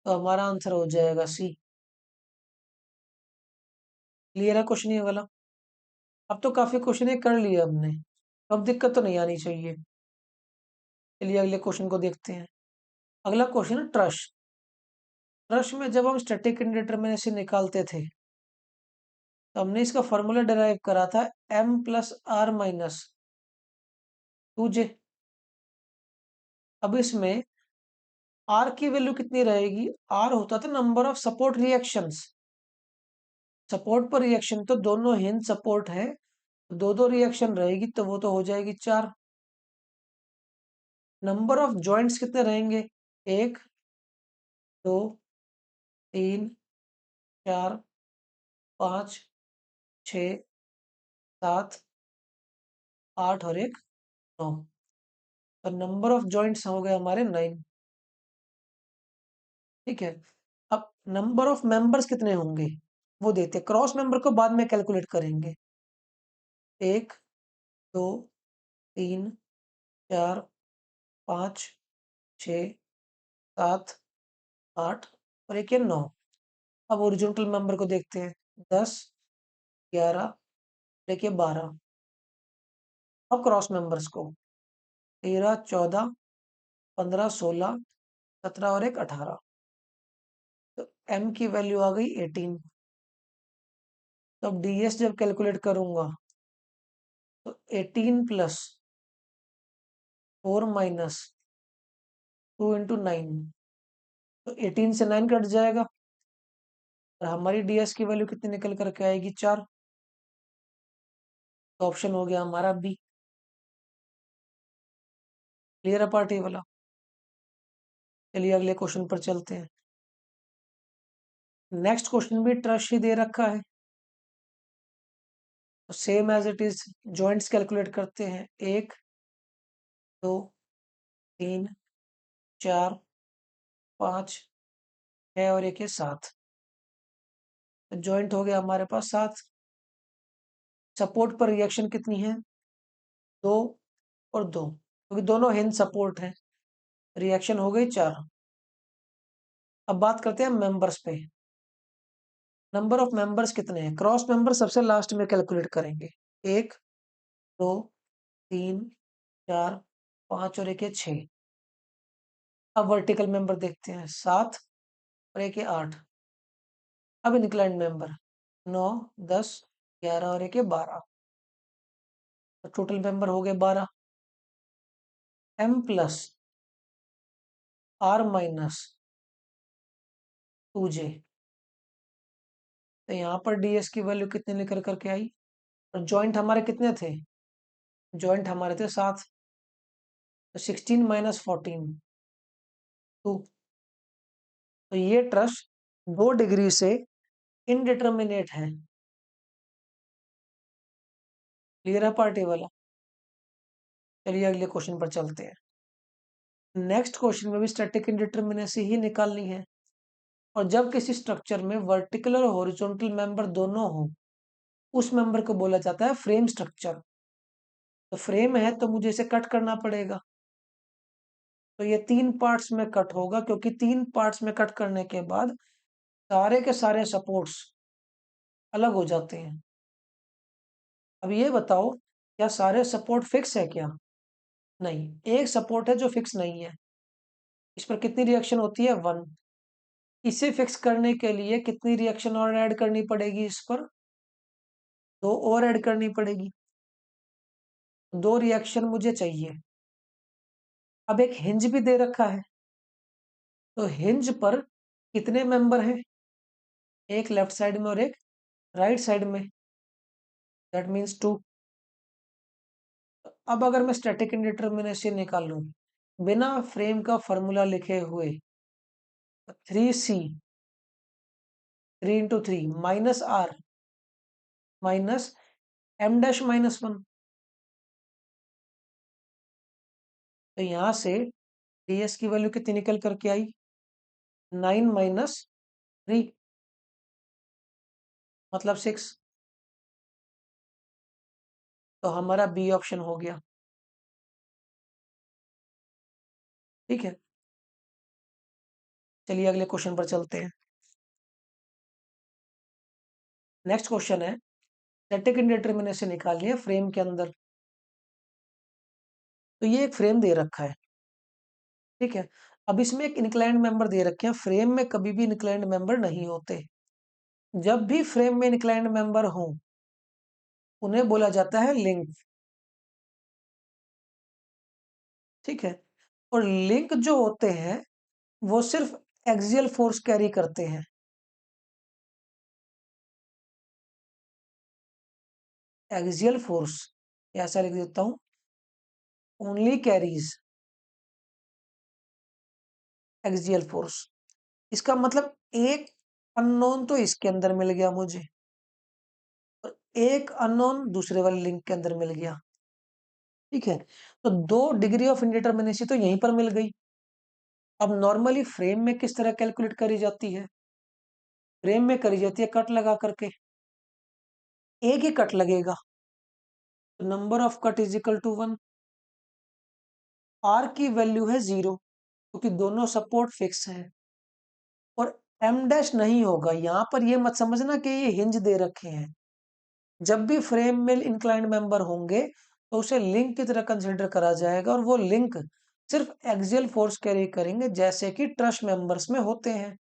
तो हमारा आंसर हो जाएगा सी। क्लियर है क्वेश्चन ये वाला? अब तो काफी क्वेश्चन ये कर लिए हमने, अब दिक्कत तो नहीं आनी चाहिए। चलिए अगले क्वेश्चन को देखते हैं। अगला क्वेश्चन है ट्रश। ट्रश में जब हम स्टैटिक इंडिटरमिनेसी निकालते थे तो हमने इसका फॉर्मूला डिराइव करा था m+r-2j। अब इसमें r की वैल्यू कितनी रहेगी? r होता था number of support reactions. Support पर रिएक्शन तो दोनों हिंज सपोर्ट है, दो दो रिएक्शन रहेगी तो वो तो हो जाएगी 4। नंबर ऑफ जॉइंट्स कितने रहेंगे? 1 2 3 4 5 6 7 8 और एक 9। तो नंबर ऑफ जॉइंट्स हो गए हमारे 9। ठीक है। अब नंबर ऑफ मेंबर्स कितने होंगे वो देते, क्रॉस मेंबर को बाद में कैलकुलेट करेंगे। 1 2 3 4 5 6 7 8 और एक ये 9। अब ओरिजेंटल मेंबर को देखते हैं। 10 11 देखिए 12। अब क्रॉस मेंबर्स को 13 14 15 16 17 और एक 18। तो m की वैल्यू आ गई 18। तो अब ds जब कैलकुलेट करूंगा तो 18 प्लस 4 माइनस 2 इंटू 9, तो 18 से 9 कट जाएगा और हमारी ds की वैल्यू कितनी निकल करके आएगी? 4। तो ऑप्शन हो गया हमारा बी। क्लियर है पार्ट ए वाला? चलिए अगले क्वेश्चन पर चलते हैं। नेक्स्ट क्वेश्चन भी ट्रस्ट ही दे रखा है, तो same as it is joints calculate करते हैं। 1 2 3 4 5 6 और एक है 7। तो जॉइंट हो गया हमारे पास 7। सपोर्ट पर रिएक्शन कितनी है? 2 और 2, क्योंकि दोनों हिंज सपोर्ट है। रिएक्शन हो गई 4। अब बात करते हैं मेंबर्स पे। नंबर ऑफ मेंबर्स कितने हैं? क्रॉस मेंबर सबसे लास्ट में कैलकुलेट करेंगे। 1 2 3 4 5 और एक है 6। अब वर्टिकल मेंबर देखते हैं। 7 और एक है 8। अब इंक्लाइंड मेंबर 9 10 11 और एक है 12। तो टोटल मेंबर हो गए 12। m+r-2j। तो यहाँ पर ds की वैल्यू कितने निकल करके आई? और जॉइंट हमारे कितने थे? जॉइंट हमारे थे 7। तो 16 माइनस 14 2। तो ये ट्रस्ट 2 डिग्री से इनडिटर्मिनेट है। क्लियर है पार्टी वाला? चलिए अगले क्वेश्चन पर चलते हैं। नेक्स्ट क्वेश्चन में भी स्टैटिक इनडिटर्मिनेसी ही निकालनी है। और जब किसी स्ट्रक्चर में वर्टिकल और हॉरिजॉन्टल मेंबर दोनों हो, उस मेंबर को बोला जाता है फ्रेम स्ट्रक्चर। तो फ्रेम है तो मुझे इसे कट करना पड़ेगा। तो ये 3 पार्ट्स में कट होगा, क्योंकि 3 पार्ट्स में कट करने के बाद सारे के सारे सपोर्ट्स अलग हो जाते हैं। अब ये बताओ, क्या सारे सपोर्ट फिक्स है क्या? नहीं, एक सपोर्ट है जो फिक्स नहीं है। इस पर कितनी रिएक्शन होती है? 1। इसे फिक्स करने के लिए कितनी रिएक्शन और ऐड करनी पड़ेगी? इस पर 2 और ऐड करनी पड़ेगी। 2 रिएक्शन मुझे चाहिए। अब एक हिंज भी दे रखा है, तो हिंज पर कितने मेंबर हैं? एक लेफ्ट साइड में और एक राइट साइड में, दैट मीन्स 2। अब अगर मैं स्टैटिक इंडिटर्मिनेसी निकालूं बिना फ्रेम का फॉर्मूला लिखे हुए, 3c 3 into 3 minus r minus m-1। तो यहां से ds की वैल्यू कितनी निकल करके आई? 9 माइनस 3 मतलब 6। तो हमारा बी ऑप्शन हो गया। ठीक है। चलिए अगले क्वेश्चन पर चलते हैं। नेक्स्ट क्वेश्चन है, स्टैटिक इंडिटरमिनेसी निकालनी है फ्रेम के अंदर। तो ये एक फ्रेम दे रखा है, ठीक है। अब इसमें एक इंक्लाइंड मेंबर दे रखे हैं। फ्रेम में कभी भी इंक्लाइंड मेंबर नहीं होते। जब भी फ्रेम में इंक्लाइंड मेंबर हो, उन्हें बोला जाता है लिंक, ठीक है। और लिंक जो होते हैं वो सिर्फ एक्सियल फोर्स कैरी करते हैं। एक्सियल फोर्स, ऐसा लिख देता हूं, ओनली कैरीज एक्सियल फोर्स। इसका मतलब एक अननोन तो इसके अंदर मिल गया मुझे, और एक अननोन दूसरे वाले लिंक के अंदर मिल गया, ठीक है। तो दो डिग्री ऑफ इंडिटरमिनेसी तो यहीं पर मिल गई। अब नॉर्मली फ्रेम में किस तरह कैलकुलेट करी जाती है? फ्रेम में करी जाती है कट लगा करके। एक ही कट लगेगा, number of cut is equal to 1। R की वैल्यू है 0, क्योंकि दोनों सपोर्ट फिक्स है। और एम डैश नहीं होगा। यहां पर ये मत समझना कि ये हिंज दे रखे हैं। जब भी फ्रेम में इंक्लाइंड मेंबर होंगे तो उसे लिंक की तरह कंसिडर करा जाएगा, और वो लिंक सिर्फ एक्सियल फोर्स कैरी करेंगे, जैसे कि ट्रस मेंबर्स में होते हैं।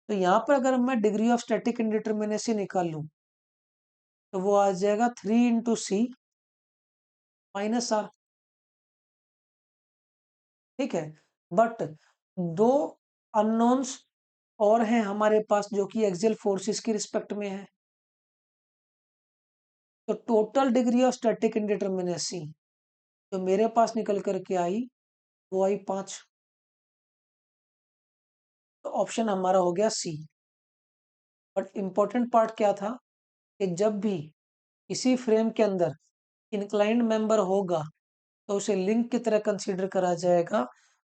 तो यहां पर अगर मैं डिग्री ऑफ स्टैटिक इंडिटरमिनेसी निकालूं, तो वो आ जाएगा 3 × C -R, ठीक है। बट दो अननोन्स और हैं हमारे पास, जो कि एक्सियल फोर्सेस की रिस्पेक्ट में है। तो total degree of static indeterminacy जो मेरे पास निकल करके आई, वो आई 5। तो ऑप्शन हमारा हो गया सी। बट इंपॉर्टेंट पार्ट क्या था, कि जब भी किसी फ्रेम के अंदर इंक्लाइंड मेंबर होगा, तो उसे लिंक की तरह कंसीडर करा जाएगा,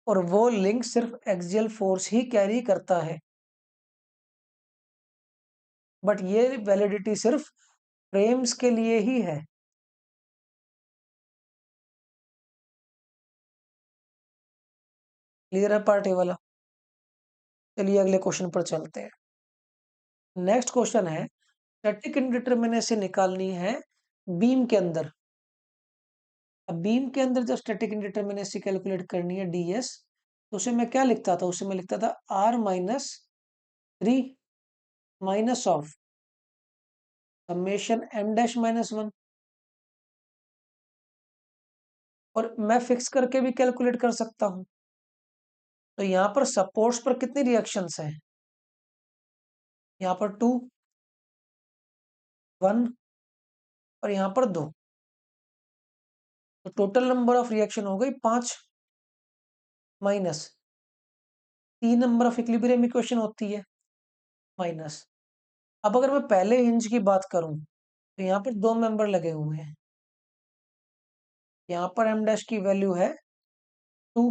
और वो लिंक सिर्फ एक्सियल फोर्स ही कैरी करता है। बट ये वैलिडिटी सिर्फ फ्रेम्स के लिए ही है। क्लियर है पार्ट ए वाला? चलिए अगले क्वेश्चन पर चलते हैं। नेक्स्ट क्वेश्चन है, स्टैटिक इंडिटरमिनेसी निकालनी है बीम के अंदर। अब बीम के अंदर जब स्टैटिक इंडिटरमिनेसी कैलकुलेट करनी है डीएस, तो उसे मैं क्या लिखता था? उसे मैं लिखता था R-3 minus of summation M dash -1। और मैं फिक्स करके भी कैलकुलेट कर सकता हूं। तो यहां पर सपोर्ट्स पर कितनी रिएक्शंस हैं? यहां पर 2, 1 और यहां पर 2। तो टोटल नंबर ऑफ रिएक्शन हो गई 5, minus 3 number of equilibrium equation होती है, माइनस। अब अगर मैं पहले हिंज की बात करूं, तो यहाँ पर दो मेंबर लगे हुए हैं। यहाँ पर एम डैश की वैल्यू है 2,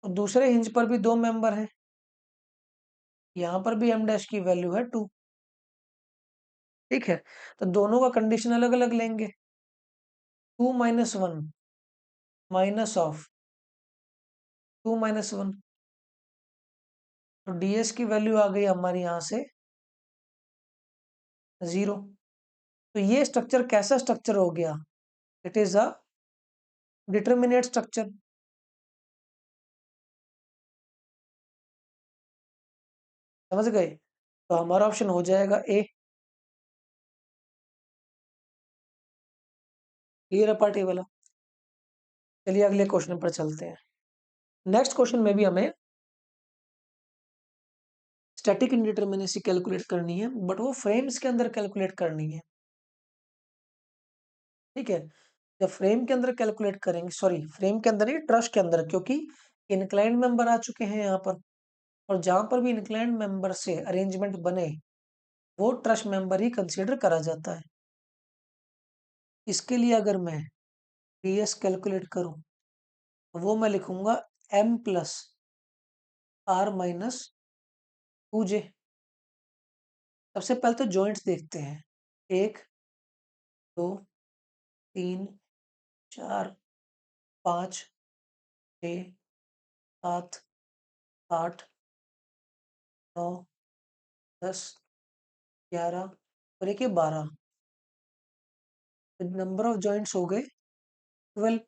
और दूसरे हिंज पर भी दो मेंबर हैं। यहाँ पर भी एम डैश की वैल्यू है 2, ठीक है। तो दोनों का कंडीशन अलग अलग लेंगे। 2 - 1 माइनस ऑफ 2 - 1, तो डीएस की वैल्यू आ गई हमारी यहाँ से 0। तो ये स्ट्रक्चर कैसा स्ट्रक्चर हो गया? It is a determinate structure. समझ गए? तो हमारा ऑप्शन हो जाएगा ए। क्लियर है पार्टी वाला? चलिए अगले क्वेश्चन पर चलते हैं। नेक्स्ट क्वेश्चन में भी हमें स्टैटिक इंडिटरमिनेसी कैलकुलेट करनी है, बट वो फ्रेम्स के अंदर कैलकुलेट करनी है, ठीक है। जब फ्रेम के अंदर कैलकुलेट करेंगे, सॉरी फ्रेम के अंदर नहीं, ट्रस के अंदर, क्योंकि इंक्लाइंड मेंबर आ चुके हैं यहाँ पर। और जहां पर भी इंक्लाइंड मेंबर से अरेंजमेंट बने, वो ट्रस मेंबर ही कंसीडर करा जाता है। इसके लिए अगर मैं डीएस कैलकुलेट करूं, तो वो मैं लिखूंगा M + R - 2J। सबसे पहले तो जॉइंट्स देखते हैं। 1, 2, 3, 4, 5, 6, 7, 8, 9, 10, 11 और एक ये 12। नंबर ऑफ जॉइंट्स हो गए 12।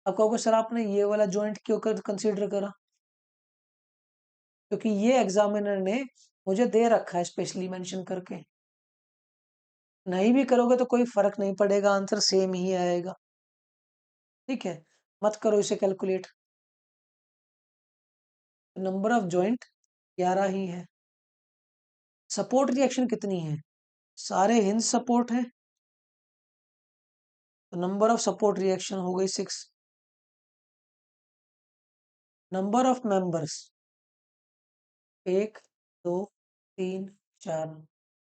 अब कहोगे सर आपने ये वाला जॉइंट क्यों कर कंसीडर करा? क्योंकि ये एग्जामिनर ने मुझे दे रखा है स्पेशली मेंशन करके। नहीं भी करोगे तो कोई फर्क नहीं पड़ेगा, आंसर सेम ही आएगा। ठीक है, मत करो इसे कैलकुलेट। नंबर ऑफ जॉइंट 11 ही है। सपोर्ट रिएक्शन कितनी है? सारे हिंज सपोर्ट है, तो नंबर ऑफ सपोर्ट रिएक्शन हो गई 6। नंबर ऑफ मेंबर्स 1, 2, 3, 4,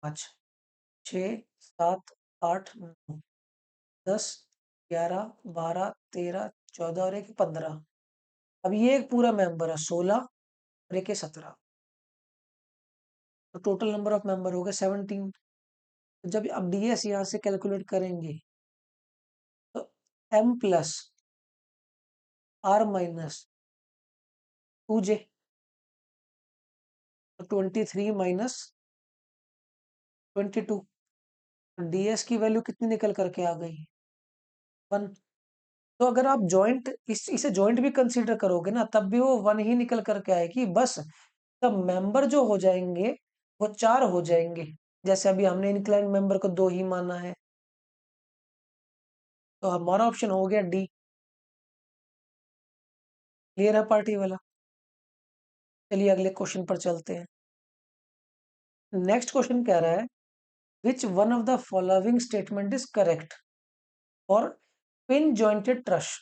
5, 6, 7, 8, 9, 10, 11, 12, 13, 14 और एक 15। अब ये एक पूरा मेंबर है 16 और एक 17। तो टोटल नंबर ऑफ मेंबर हो गए 17। जब अब डीएस यहाँ से कैलकुलेट करेंगे तो m+r-2j, तो 23 माइनस 22। डीएस की वैल्यू कितनी निकल करके आ गई? 1। तो अगर आप जॉइंट इसे जॉइंट भी कंसीडर करोगे ना तब भी वो 1 ही निकल करके आएगी बस। तब मेंबर जो हो जाएंगे वो 4 हो जाएंगे, जैसे अभी हमने इंक्लाइन मेंबर को 2 ही माना है। तो हमारा ऑप्शन हो गया डी। क्लियर है पार्टी वाला? चलिए अगले क्वेश्चन पर चलते हैं। नेक्स्ट क्वेश्चन कह रहा है which one of the following statement is correct और पिन जॉइंटेड ट्रश।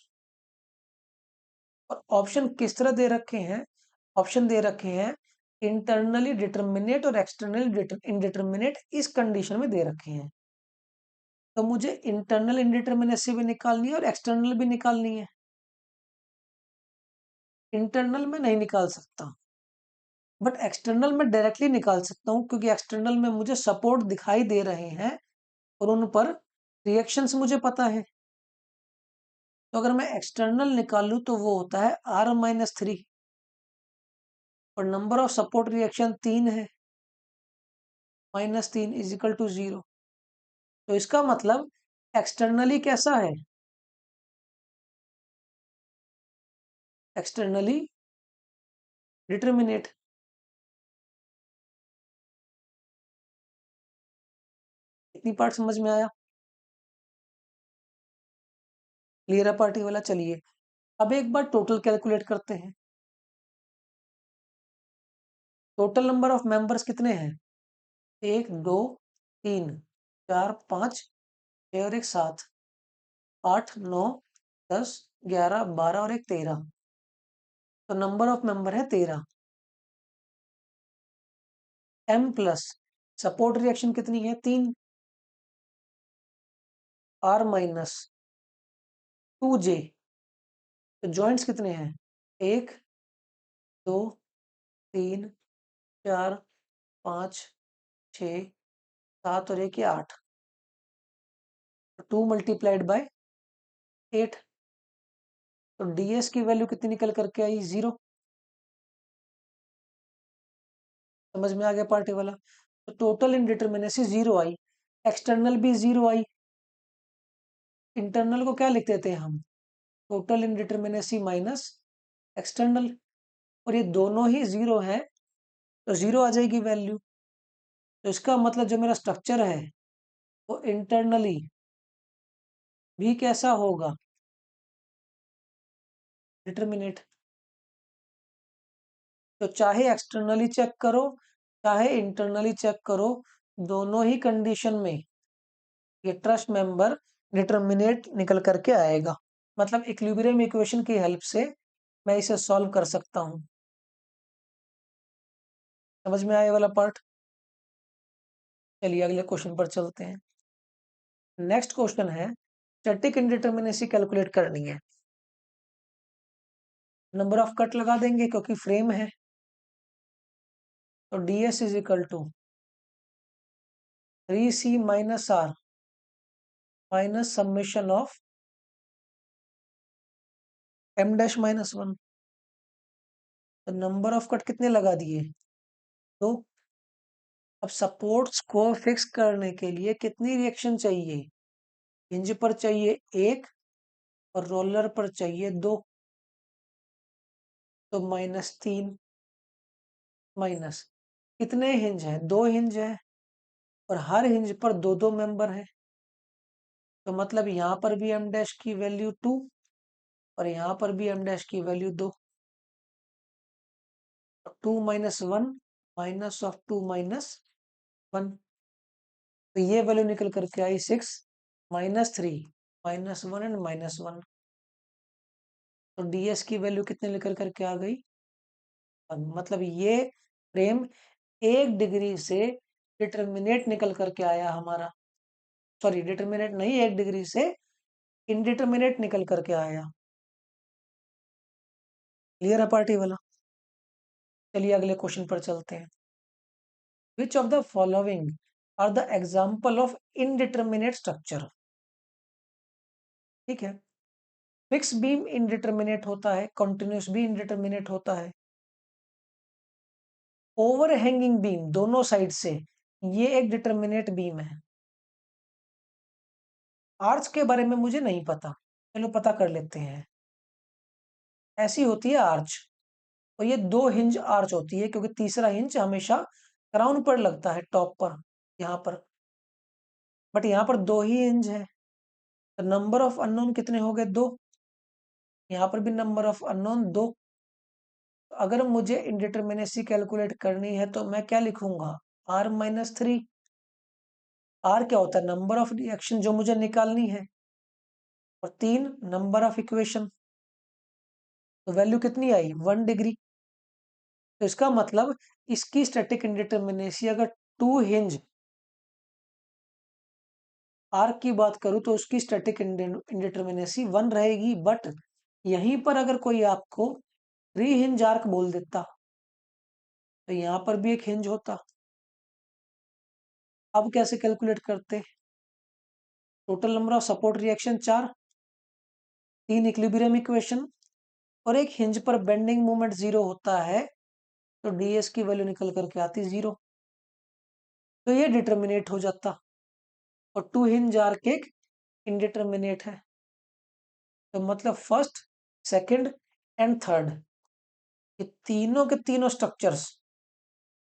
और ऑप्शन किस तरह दे रखे हैं? ऑप्शन दे रखे हैं इंटरनली डिटर्मिनेट और एक्सटर्नली इनडिटर्मिनेट, इस कंडीशन में दे रखे हैं। तो मुझे इंटरनल इंडिटर्मिनेसी भी निकालनी है और एक्सटर्नल भी निकालनी है। इंटरनल में नहीं निकाल सकता, बट एक्सटर्नल में डायरेक्टली निकाल सकता हूं, क्योंकि एक्सटर्नल में मुझे सपोर्ट दिखाई दे रहे हैं और उन पर रिएक्शंस मुझे पता है। तो अगर मैं एक्सटर्नल निकालूं तो वो होता है R-3 और नंबर ऑफ सपोर्ट रिएक्शन 3 है, -3 = 0। तो इसका मतलब एक्सटर्नली कैसा है? Externally determinate. इतनी पार्ट समझ में आया? क्लियर है पार्टी वाला? चलिए अब एक बार टोटल कैलकुलेट करते हैं। टोटल नंबर ऑफ मेंबर्स कितने हैं? 1, 2, 3, 4, 5, 6 और एक 7, 8, 9, 10, 11, 12 और एक 13। तो नंबर ऑफ मेंबर है 13। m+ सपोर्ट रिएक्शन कितनी है? 3। R-2j, तो जॉइंट्स कितने हैं? 1, 2, 3, 4, 5, 6, 7 और एक 8। 2 × 8। तो डीएस की वैल्यू कितनी निकल करके आई? 0। समझ में आ गया पार्टी वाला? तो टोटल इनडिटर्मिनेसी 0 आई, एक्सटर्नल भी 0 आई। इंटरनल को क्या लिख देते हैं हम? टोटल इनडिटर्मिनेसी माइनस एक्सटर्नल, और ये दोनों ही 0 है तो 0 आ जाएगी वैल्यू। तो इसका मतलब जो मेरा स्ट्रक्चर है वो इंटरनली भी कैसा होगा? डिटर्मिनेट। तो चाहे एक्सटर्नली चेक करो चाहे इंटरनली चेक करो, दोनों ही कंडीशन में ये ट्रस्ट मेंबर डिटर्मिनेट निकल करके आएगा। मतलब इक्विलिब्रियम इक्वेशन की हेल्प से मैं इसे सॉल्व कर सकता हूं। समझ में आए वाला पार्ट? चलिए अगले क्वेश्चन पर चलते हैं। नेक्स्ट क्वेश्चन है स्टैटिक इंडिटर्मिनेसी कैलकुलेट करनी है। नंबर ऑफ कट लगा देंगे क्योंकि फ्रेम है। तो ds = 3c - r minus summation of m - 1। तो नंबर ऑफ कट कितने लगा दिए? तो अब सपोर्ट्स को फिक्स करने के लिए कितनी रिएक्शन चाहिए? हिंज पर चाहिए 1 और रोलर पर चाहिए 2, तो -3 माइनस कितने हिंज हैं? 2 हिंज हैं और हर हिंज पर 2 मेंबर हैं, तो मतलब यहां पर भी m डैश की वैल्यू 2 और यहां पर भी m डैश की वैल्यू 2। 2 - 1 -2 -1, तो ये वैल्यू निकल करके आई 6 -3 -1 एंड -1, तो ds की वैल्यू कितने निकल करके आ गई? मतलब ये फ्रेम 1 डिग्री से डिटरमिनेट निकल करके आया हमारा, सॉरी डिटरमिनेट नहीं, 1 डिग्री से इनडिटरमिनेट निकल करके आया। क्लियर है पार्टी वाला? चलिए अगले क्वेश्चन पर चलते हैं। Which of the following are the example of indeterminate structure? ठीक है, फिक्स बीम इनडिटरमिनेट होता है, कंटिन्यूस भी इनडिटरमिनेट होता है, ओवरहैंगिंग बीम दोनों साइड से ये एक डिटरमिनेट बीम है। आर्च के बारे में मुझे नहीं पता, चलो पता कर लेते हैं। ऐसी होती है आर्च, और ये 2 हिंज आर्च होती है, क्योंकि तीसरा हिंज हमेशा क्राउन पर लगता है, टॉप पर, यहाँ पर, बट यहाँ पर 2 ही हिंज है, तो नंबर ऑफ अननोन कितने हो गए? 2। यहाँ पर भी नंबर ऑफ अननोन 2। अगर मुझे इंडिटरमिनेसी कैलकुलेट करनी है तो मैं क्या लिखूंगा? R-3। R क्या होता है? नंबर ऑफ रिएक्शन जो मुझे निकालनी है, और 3 नंबर ऑफ इक्वेशन, तो वैल्यू कितनी आई? 1 डिग्री। तो इसका मतलब इसकी स्टैटिक इंडिटरमिनेसी, अगर 2 हिंज आर्क की बात करूं तो उसकी स्टैटिक इंडिटरमिनेसी 1 रहेगी, बट यहीं पर अगर कोई आपको 3 हिंज आर्क बोल देता तो यहां पर भी एक हिंज होता। अब कैसे कैलकुलेट करते? Total number of support reaction 4, 3 equilibrium equation, और एक हिंज पर बेंडिंग मोमेंट 0 होता है, तो ds की वैल्यू निकल करके आती 0, तो ये डिटरमिनेट हो जाता, और 2 हिंज आर्क एक इनडिटरमिनेट है, तो मतलब फर्स्ट, सेकंड एंड थर्ड, ये तीनों के तीनों स्ट्रक्चर्स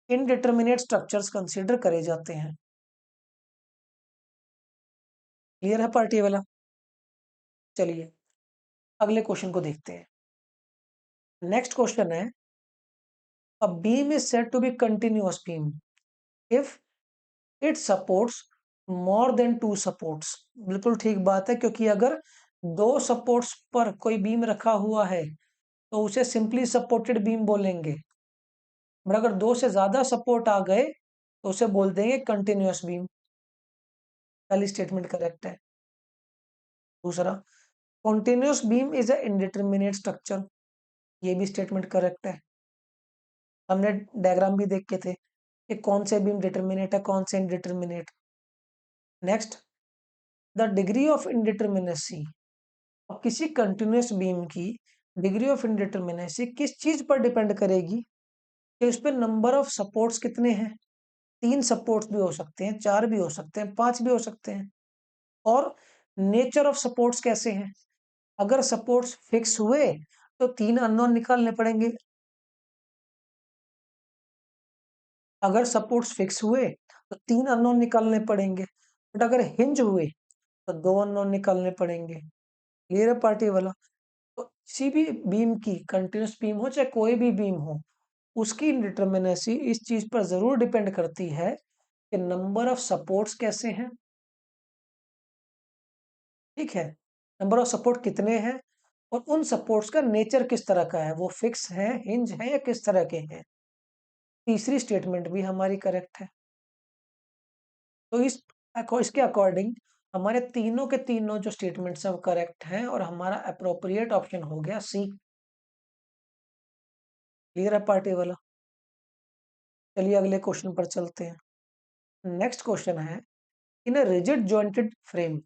इनडिटरमिनेट स्ट्रक्चर्स कंसीडर करे जाते हैं। क्लियर है पार्टी वाला? चलिए अगले क्वेश्चन को देखते हैं। नेक्स्ट क्वेश्चन है, a beam is said to be continuous beam if it supports more than 2 supports. बिल्कुल ठीक बात है, क्योंकि अगर 2 सपोर्ट्स पर कोई बीम रखा हुआ है तो उसे सिंपली सपोर्टेड बीम बोलेंगे, बट अगर 2 से ज्यादा सपोर्ट आ गए तो उसे बोल देंगे कंटिन्यूअस बीम। पहली स्टेटमेंट करेक्ट है। दूसरा, continuous beam is a indeterminate structure, ये भी स्टेटमेंट करेक्ट है। हमने डायग्राम भी देख के थे कि कौन से बीम डिटरमिनेट है, कौन से indeterminate. Next, the degree of इनडिटरमिनेसी, अब किसी कंटिन्यूस बीम की डिग्री ऑफ इनडिटरमिनेसी किस चीज पर डिपेंड करेगी? कि उस पर नंबर ऑफ सपोर्ट्स कितने हैं। 3 सपोर्ट्स भी हो सकते हैं, 4 भी हो सकते हैं, 5 भी हो सकते हैं, और नेचर ऑफ सपोर्ट्स कैसे हैं। अगर सपोर्ट्स फिक्स हुए तो 3 अननोन निकालने पड़ेंगे। अगर सपोर्ट्स फिक्स हुए तो 3 अननोन निकालने पड़ेंगे, बट अगर हिंज हुए तो 2 अननोन निकालने पड़ेंगे। क्लियर है पार्टी वाला? तो किसी भी बीम की, कंटिन्यूस बीम हो चाहे कोई भी बीम हो, उसकी इंडिटरमिनेसी इस चीज पर जरूर डिपेंड करती है कि नंबर ऑफ सपोर्ट्स कैसे हैं। ठीक है, नंबर ऑफ सपोर्ट कितने हैं, और उन सपोर्ट्स का नेचर किस तरह का है, वो फिक्स है, हिंज है, या किस तरह के हैं। तीसरी स्टेटमेंट भी हमारी करेक्ट है। तो इसके अकॉर्डिंग हमारे तीनों के तीनों जो स्टेटमेंट्स हैं वो करेक्ट हैं, और हमारा अप्रोप्रिएट ऑप्शन हो गया सी। क्लियर है पार्टी वाला? चलिए अगले क्वेश्चन पर चलते हैं। नेक्स्ट क्वेश्चन है, इन अ रिजिड जॉइंटेड फ्रेम,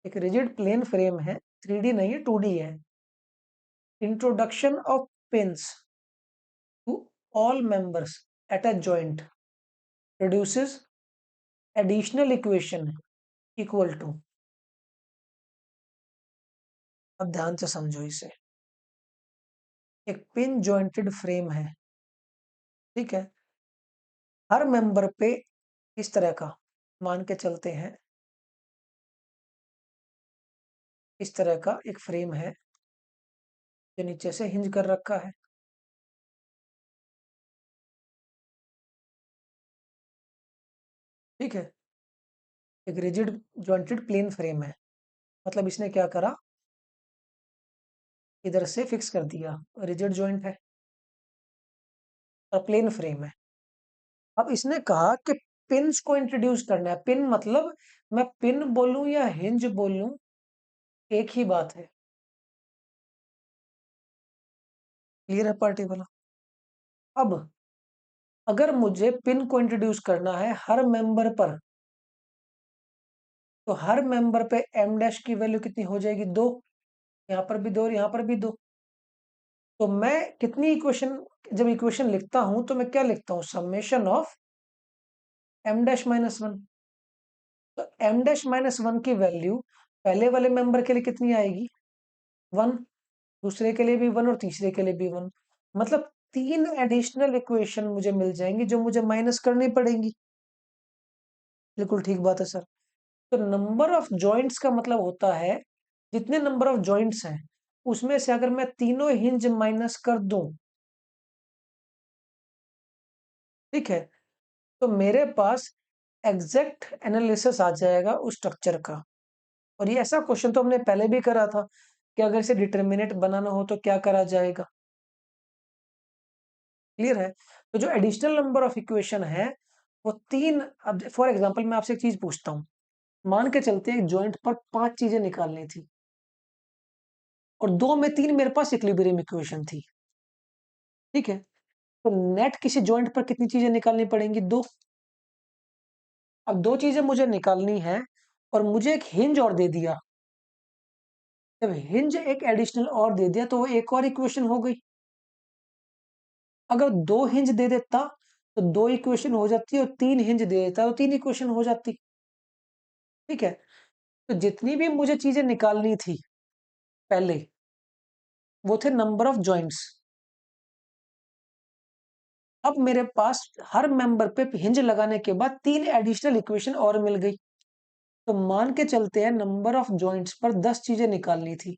एक रिजिड प्लेन फ्रेम है, 3D नहीं है, 2D है। Introduction of pins all members at a joint produces additional equation equal to, अब ध्यान से समझो इसे, एक पिन जॉइंटेड फ्रेम है, ठीक है, हर मेंबर पे इस तरह का मान के चलते हैं, इस तरह का एक फ्रेम है जो नीचे से हिंज कर रखा है, ठीक है, एक रिजिड जॉइंटेड प्लेन फ्रेम है, मतलब इसने क्या करा, इधर से फिक्स कर दिया, रिजिड जॉइंट है और प्लेन फ्रेम है। अब इसने कहा कि पिन्स को इंट्रोड्यूस करना है, पिन मतलब मैं पिन बोलूं या हिंज बोलूं एक ही बात है, क्लियर है पार्टी वाला। अब अगर मुझे पिन को इंट्रोड्यूस करना है हर मेंबर पर, तो हर मेंबर पे एम डैश की वैल्यू कितनी हो जाएगी, 2, यहां पर भी 2 और यहां पर भी 2। तो मैं कितनी इक्वेशन, जब इक्वेशन लिखता हूं तो मैं क्या लिखता हूं, summation of M dash minus 1। तो एम डैश माइनस 1 की वैल्यू पहले वाले मेंबर के लिए कितनी आएगी, 1, दूसरे के लिए भी 1 और तीसरे के लिए भी 1, मतलब 3 एडिशनल इक्वेशन मुझे मिल जाएंगी जो मुझे माइनस करनी पड़ेंगी। बिल्कुल ठीक बात है सर। तो नंबर ऑफ जॉइंट्स का मतलब होता है जितने नंबर ऑफ जॉइंट्स हैं उसमें से अगर मैं तीनों हिंज माइनस कर दूं, ठीक है, तो मेरे पास एग्जैक्ट एनालिसिस आ जाएगा उस स्ट्रक्चर का। और ये ऐसा क्वेश्चन तो हमने पहले भी करा था कि अगर इसे डिटर्मिनेंट बनाना हो तो क्या करा जाएगा, क्लियर है। तो जो एडिशनल नंबर ऑफ इक्वेशन है वो तीन, अब फॉर एग्जांपल मैं आपसे एक चीज पूछता हूँ, मान के चलते हैं जॉइंट पर 5 चीजें निकालनी थी और 2 में 3 मेरे पास इक्विलिब्रियम इक्वेशन थी, ठीक है, तो नेट किसी जॉइंट पर कितनी चीजें निकालनी पड़ेंगी, 2। अब 2 चीजें मुझे निकालनी है और मुझे एक हिंज और दे दिया, जब हिंज एक एडिशनल और दे दिया तो वो एक और इक्वेशन हो गई। अगर 2 हिंज दे देता तो 2 इक्वेशन हो जाती और 3 हिंज दे देता तो 3 इक्वेशन हो जाती, ठीक है। तो जितनी भी मुझे चीजें निकालनी थी पहले वो थे नंबर ऑफ जॉइंट्स। अब मेरे पास हर मेंबर पे हिंज लगाने के बाद 3 एडिशनल इक्वेशन और मिल गई, तो मान के चलते हैं नंबर ऑफ जॉइंट्स पर 10 चीजें निकालनी थी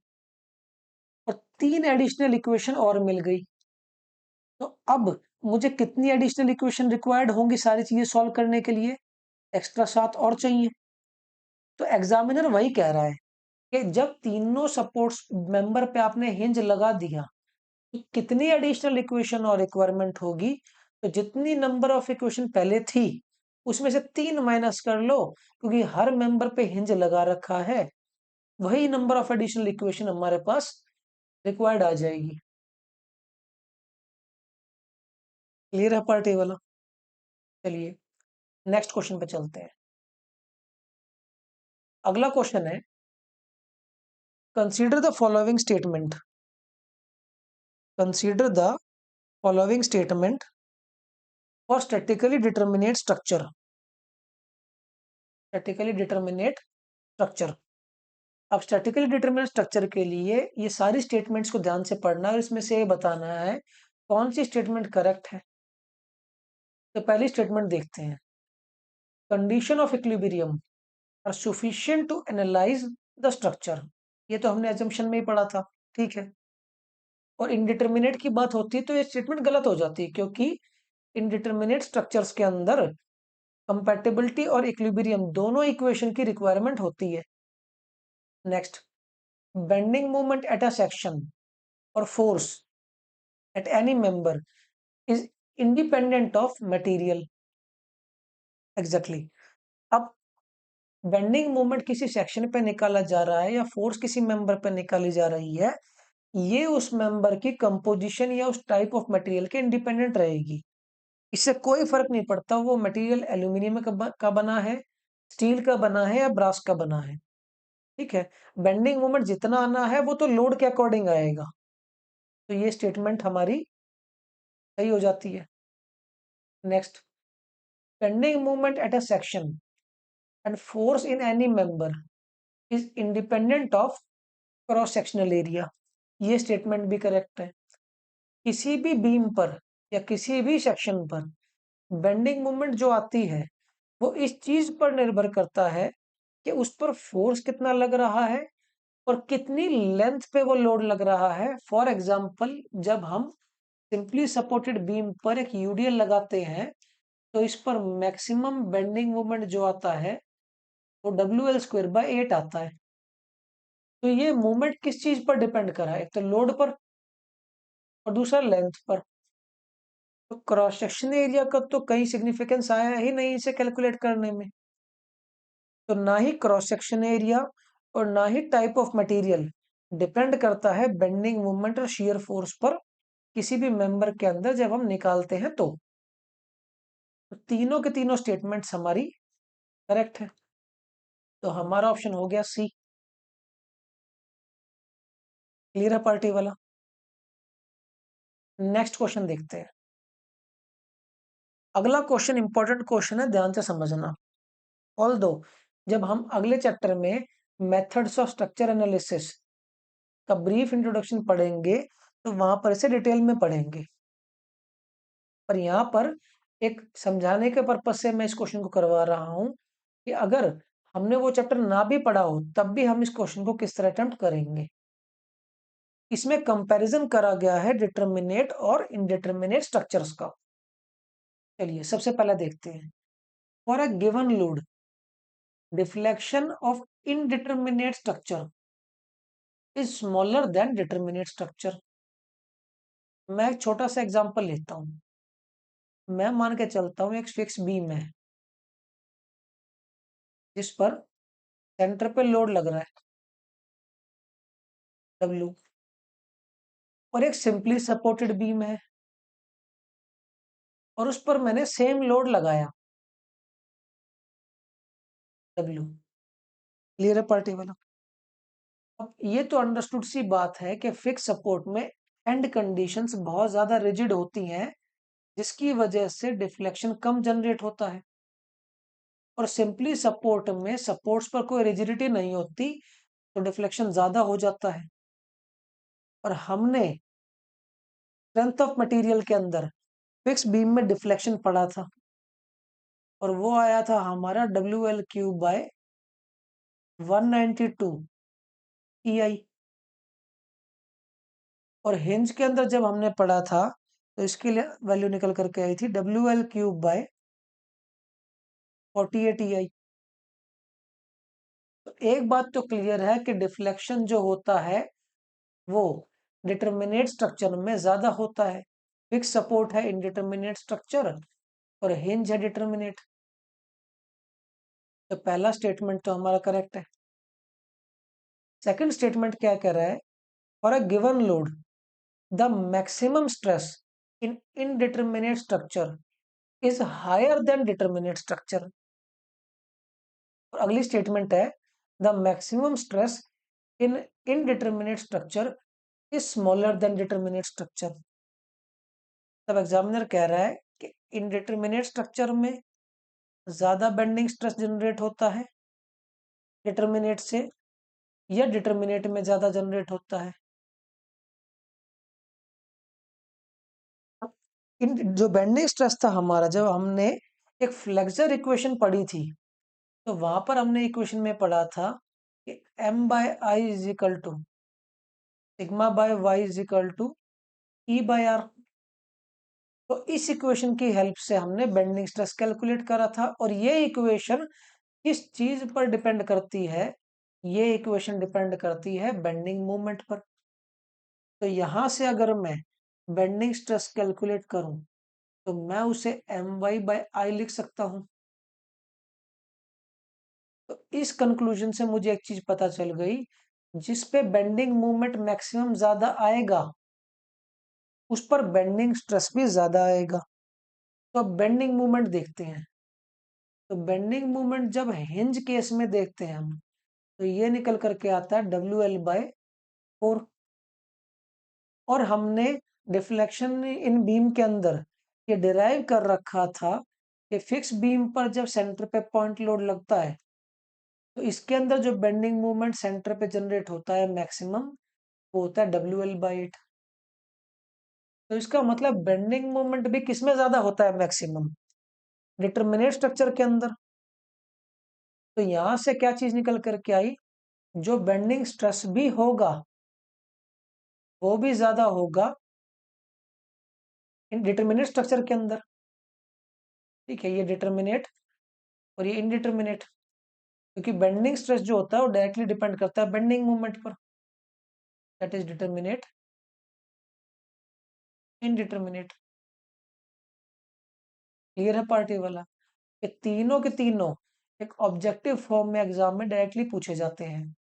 और 3 एडिशनल इक्वेशन और मिल गई। तो अब मुझे कितनी एडिशनल इक्वेशन रिक्वायर्ड होंगी सारी चीजें सॉल्व करने के लिए, एक्स्ट्रा 7 और चाहिए। तो एग्जामिनर वही कह रहा है कि जब तीनों सपोर्ट्स मेंबर पे आपने हिंज लगा दिया तो कितनी एडिशनल इक्वेशन और रिक्वायरमेंट होगी, तो जितनी नंबर ऑफ इक्वेशन पहले थी उसमें से 3 माइनस कर लो, क्योंकि हर मेंबर पे हिंज लगा रखा है, वही नंबर ऑफ एडिशनल इक्वेशन हमारे पास रिक्वायर्ड आ जाएगी। क्लियर है पार्टी वाला। चलिए नेक्स्ट क्वेश्चन पे चलते हैं। अगला क्वेश्चन है, consider the following statement, consider the following statement for statically determinate structure, statically determinate structure. अब स्टैटिकली डिटरमिनेट स्ट्रक्चर के लिए ये सारी स्टेटमेंट्स को ध्यान से पढ़ना है और इसमें से ये बताना है कौन सी स्टेटमेंट करेक्ट है। तो पहली स्टेटमेंट देखते हैं, condition of equilibrium are sufficient to analyse the structure, ये तो हमने अजम्पशन में ही पढ़ा था, ठीक है। और इनडिटर्मिनेट की बात होती है तो ये स्टेटमेंट गलत हो जाती है, क्योंकि इनडिटर्मिनेट स्ट्रक्चर्स के अंदर कंपैटिबिलिटी और इक्विलिब्रियम दोनों इक्वेशन की रिक्वायरमेंट होती है। Next, bending moment at a section और force at any member is independent of material, exactly. अब बेंडिंग मोमेंट किसी सेक्शन पे निकाला जा रहा है या फोर्स किसी मेंबर पे निकाली जा रही है, ये उस मेंबर की कंपोजिशन या उस टाइप ऑफ मटेरियल के इंडिपेंडेंट रहेगी, इससे कोई फर्क नहीं पड़ता वो मटेरियल एल्यूमिनियम का बना है, स्टील का बना है या ब्रास का बना है, ठीक है। बेंडिंग मोमेंट जितना आना है वो तो लोड के अकॉर्डिंग आएगा। तो ये स्टेटमेंट हमारी सही हो जाती है। Next, bending movement at a section and force in any member is independent of cross sectional area. ये स्टेटमेंट भी करेक्ट है। किसी भी बीम पर या किसी भी सेक्शन पर बेंडिंग मूवमेंट जो आती है वो इस चीज पर निर्भर करता है कि उस पर फोर्स कितना लग रहा है और कितनी लेंथ पे वो लोड लग रहा है। फॉर एग्जाम्पल, जब हम सिंपली सपोर्टेड बीम पर एक यूडीएल लगाते हैं तो इस पर मैक्सिमम बेंडिंग मोमेंट जो आता है वो WL²/8 आता है। तो ये मोमेंट किस चीज पर डिपेंड करा है? एक तो लोड पर और दूसरा लेंथ पर। तो क्रॉस सेक्शन एरिया का तो कहीं सिग्निफिकेंस आया ही नहीं इसे कैलकुलेट करने में। तो ना ही क्रॉस सेक्शन एरिया और ना ही टाइप ऑफ मटेरियल डिपेंड करता है बेंडिंग मोमेंट और शियर फोर्स पर किसी भी मेंबर के अंदर जब हम निकालते हैं तो तीनों के तीनों स्टेटमेंट्स हमारी करेक्ट है। तो हमारा ऑप्शन हो गया सी। क्लियर है पार्टी वाला? नेक्स्ट क्वेश्चन देखते हैं। अगला क्वेश्चन इंपॉर्टेंट क्वेश्चन है, ध्यान से समझना। ऑल्दो जब हम अगले चैप्टर में मेथड्स ऑफ स्ट्रक्चर एनालिसिस का ब्रीफ इंट्रोडक्शन पढ़ेंगे तो वहां पर इसे डिटेल में पढ़ेंगे, पर यहाँ पर एक समझाने के पर्पज से मैं इस क्वेश्चन को करवा रहा हूं कि अगर हमने वो चैप्टर ना भी पढ़ा हो तब भी हम इस क्वेश्चन को किस तरह अटेम्प्ट करेंगे। इसमें कंपैरिजन करा गया है डिटरमिनेट और इनडिटरमिनेट स्ट्रक्चर्स का। चलिए सबसे पहले देखते हैं। For a given load deflection of indeterminate structure is smaller than determinate structure. मैं एक छोटा सा एग्जांपल लेता हूं। मैं मान के चलता हूं एक फिक्स बीम है जिस पर सेंटर पे लोड लग रहा है W, और एक सिंपली सपोर्टेड बीम है और उस पर मैंने सेम लोड लगाया W। क्लियर है पार्टी वाला? अब ये तो अंडरस्टूड सी बात है कि फिक्स सपोर्ट में एंड कंडीशंस बहुत ज्यादा रिजिड होती हैं जिसकी वजह से डिफ्लेक्शन कम जनरेट होता है, और सिंपली सपोर्ट में सपोर्ट्स पर कोई रिजिडिटी नहीं होती तो डिफ्लेक्शन ज्यादा हो जाता है। और हमने स्ट्रेंथ ऑफ मटेरियल के अंदर फिक्स बीम में डिफ्लेक्शन पड़ा था और वो आया था हमारा WL³/192 EI। और हिंज के अंदर जब हमने पढ़ा था तो इसके लिए वैल्यू निकल करके आई थी WL³/48 EI। तो एक बात तो क्लियर है कि डिफ्लेक्शन जो होता है वो डिटरमिनेट स्ट्रक्चर में ज्यादा होता है। फिक्स सपोर्ट है इनडिटरमिनेट स्ट्रक्चर और हिंज है डिटरमिनेट। तो पहला स्टेटमेंट तो हमारा करेक्ट है। सेकंड स्टेटमेंट क्या कह रहा है? For a given load the maximum stress in indeterminate structure is higher than determinate structure. और अगली स्टेटमेंट है the maximum stress in indeterminate structure is smaller than determinate structure. तब एग्जामिनर कह रहा है कि इनडिटरमिनेट स्ट्रक्चर में ज्यादा बेंडिंग स्ट्रेस जनरेट होता है डिटरमिनेट से, या डिटरमिनेट में ज्यादा जनरेट होता है। इन जो बेंडिंग स्ट्रेस था हमारा, जब हमने एक फ्लेक्सर इक्वेशन पढ़ी थी तो वहां पर हमने इक्वेशन में पढ़ा था कि M/I is equal to σ/Y is equal to E/R। तो इस इक्वेशन की हेल्प से हमने बेंडिंग स्ट्रेस कैलकुलेट करा था, और ये इक्वेशन किस चीज पर डिपेंड करती है? ये इक्वेशन डिपेंड करती है बेंडिंग मोमेंट पर। तो यहां से अगर मैं बेंडिंग स्ट्रेस कैलकुलेट करूं तो मैं उसे My/I लिख सकता हूं। तो इस कंक्लूजन से मुझे एक चीज पता चल गई, जिस पे बेंडिंग मोमेंट मैक्सिमम ज्यादा आएगा उस पर बेंडिंग स्ट्रेस भी ज्यादा आएगा। तो अब बेंडिंग मोमेंट देखते हैं। तो बेंडिंग मोमेंट जब हिंज केस में देखते हैं हम तो ये निकल करके आता है WL/4। और हमने डिफ्लेक्शन इन बीम के अंदर ये डिराइव कर रखा था कि फिक्स बीम पर जब सेंटर पे पॉइंट लोड लगता है तो इसके अंदर जो बेंडिंग मूवमेंट सेंटर पे जनरेट होता है मैक्सिमम, वो होता है WL/8। तो इसका मतलब बेंडिंग मूवमेंट भी किसमें ज्यादा होता है मैक्सिमम? डिटरमिनेट स्ट्रक्चर के अंदर। तो यहां से क्या चीज निकल करके आई? जो बेंडिंग स्ट्रेस भी होगा वो भी ज्यादा होगा इन डिटरमिनेट स्ट्रक्चर के अंदर। ठीक है, ये डिटरमिनेट और ये इनडिटरमिनेट, क्योंकि बेंडिंग स्ट्रेस जो होता है वो डायरेक्टली डिपेंड करता है बेंडिंग मूवमेंट पर। That is determinate, indeterminate. Clear है पार्टी वाला? ये तीनों के तीनों एक ऑब्जेक्टिव फॉर्म में एग्जाम में डायरेक्टली पूछे जाते हैं।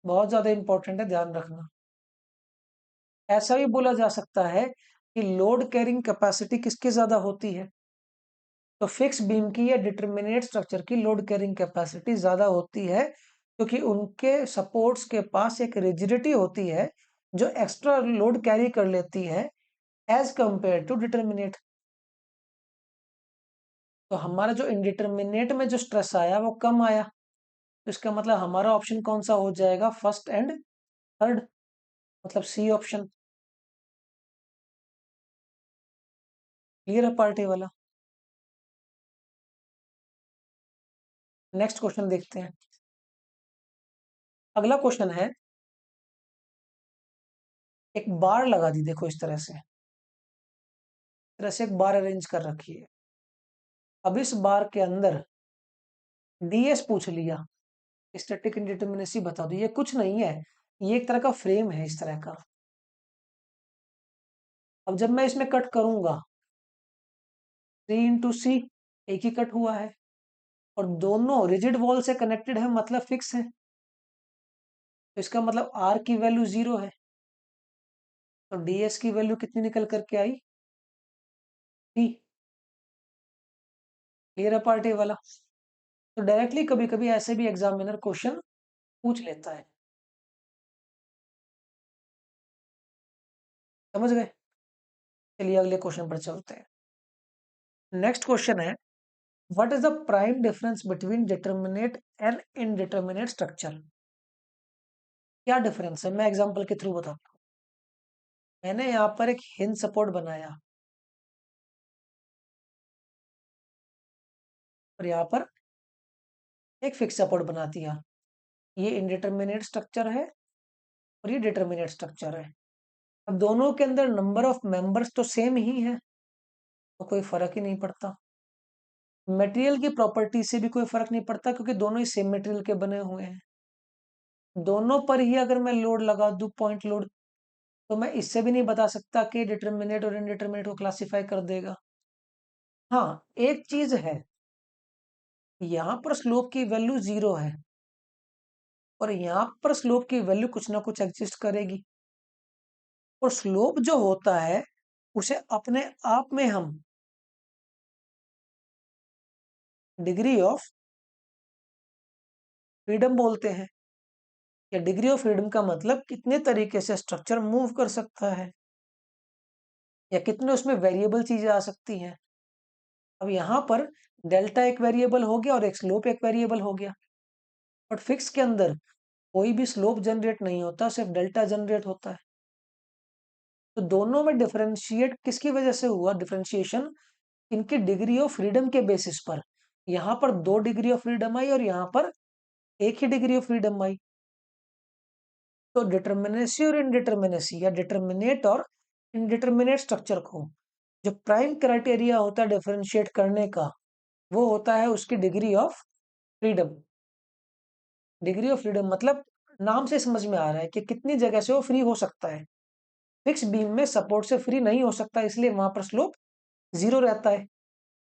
बहुत ज्यादा इंपॉर्टेंट है, ध्यान रखना। ऐसा भी बोला जा सकता है कि लोड कैरिंग कैपेसिटी किसकी ज्यादा होती है? तो फिक्स बीम की या डिटरमिनेट स्ट्रक्चर की लोड कैरिंग कैपेसिटी ज्यादा होती है, क्योंकि उनके सपोर्ट्स के पास एक रिजिडिटी होती है जो एक्स्ट्रा लोड कैरी कर लेती है एज कंपेयर टू डिटरमिनेट। तो हमारा जो इनडिटरमिनेट में जो स्ट्रेस आया वो कम आया, तो इसका मतलब हमारा ऑप्शन कौन सा हो जाएगा? फर्स्ट एंड थर्ड, मतलब सी ऑप्शन। क्लियर है पार्टी वाला? नेक्स्ट क्वेश्चन देखते हैं। अगला क्वेश्चन है, एक बार लगा दी, देखो इस तरह से, एक बार अरेंज कर रखी है। अब इस बार के अंदर डीएस पूछ लिया, स्टैटिक इंडिटरमिनेसी बता दो। ये कुछ नहीं है, ये एक तरह का फ्रेम है इस तरह का। अब जब मैं इसमें कट करूंगा 3 × C, एक ही कट हुआ है और दोनों रिजिड वॉल से कनेक्टेड है, मतलब फिक्स है। तो इसका मतलब आर की वैल्यू 0 है, तो डीएस की वैल्यू कितनी निकल करके आई? T। क्लियर है पार्टी वाला? तो डायरेक्टली कभी कभी ऐसे भी एग्जामिनर क्वेश्चन पूछ लेता है। समझ गए? चलिए अगले क्वेश्चन पर चलते हैं। नेक्स्ट क्वेश्चन है, what is the prime difference between determinate and indeterminate structure? क्या डिफरेंस है, मैं एग्जांपल के थ्रू बताता हूँ। मैंने यहाँ पर एक हिंज सपोर्ट बनाया और यहाँ पर एक फिक्स सपोर्ट बना दिया। ये इनडिटरमिनेट स्ट्रक्चर है और ये डिटरमिनेट स्ट्रक्चर है। अब दोनों के अंदर नंबर ऑफ मेंबर्स तो सेम ही है, तो कोई फर्क ही नहीं पड़ता। मटेरियल की प्रॉपर्टी से भी कोई फर्क नहीं पड़ता, क्योंकि दोनों ही सेम मटेरियल के बने हुए हैं। दोनों पर ही अगर मैं लोड लगा दूं, पॉइंट लोड, तो मैं इससे भी नहीं बता सकता कि डिटरमिनेट और इनडिटरमिनेट को क्लासिफाई कर देगा। हाँ, एक चीज है, यहां पर स्लोप की वैल्यू 0 है और यहां पर स्लोप की वैल्यू कुछ ना कुछ एग्जिस्ट करेगी। और स्लोप जो होता है उसे अपने आप में हम डिग्री ऑफ फ्रीडम बोलते हैं। या डिग्री ऑफ फ्रीडम का मतलब कितने तरीके से स्ट्रक्चर मूव कर सकता है या कितने उसमें वेरिएबल चीजें आ सकती हैं। अब यहाँ पर डेल्टा एक वेरिएबल हो गया और एक स्लोप एक वेरिएबल हो गया, बट फिक्स के अंदर कोई भी स्लोप जनरेट नहीं होता, सिर्फ डेल्टा जनरेट होता है। तो दोनों में डिफरेंशिएट किसकी वजह से हुआ? डिफरेंशिएशन इनकी डिग्री ऑफ फ्रीडम के बेसिस पर। यहां पर 2 डिग्री ऑफ फ्रीडम आई और यहां पर एक ही डिग्री ऑफ फ्रीडम आई। तो डिटरमिनेसी और इनडिटरमिनेसी या डिटरमिनेट और इनडिटरमिनेट स्ट्रक्चर को जो प्राइम क्राइटेरिया होता है डिफरेंशिएट करने का, वो होता है उसकी degree of freedom. Degree of freedom मतलब नाम से समझ में आ रहा है कि कितनी जगह से वो फ्री हो सकता है। फिक्स बीम में सपोर्ट से फ्री नहीं हो सकता, इसलिए वहां पर स्लोप 0 रहता है।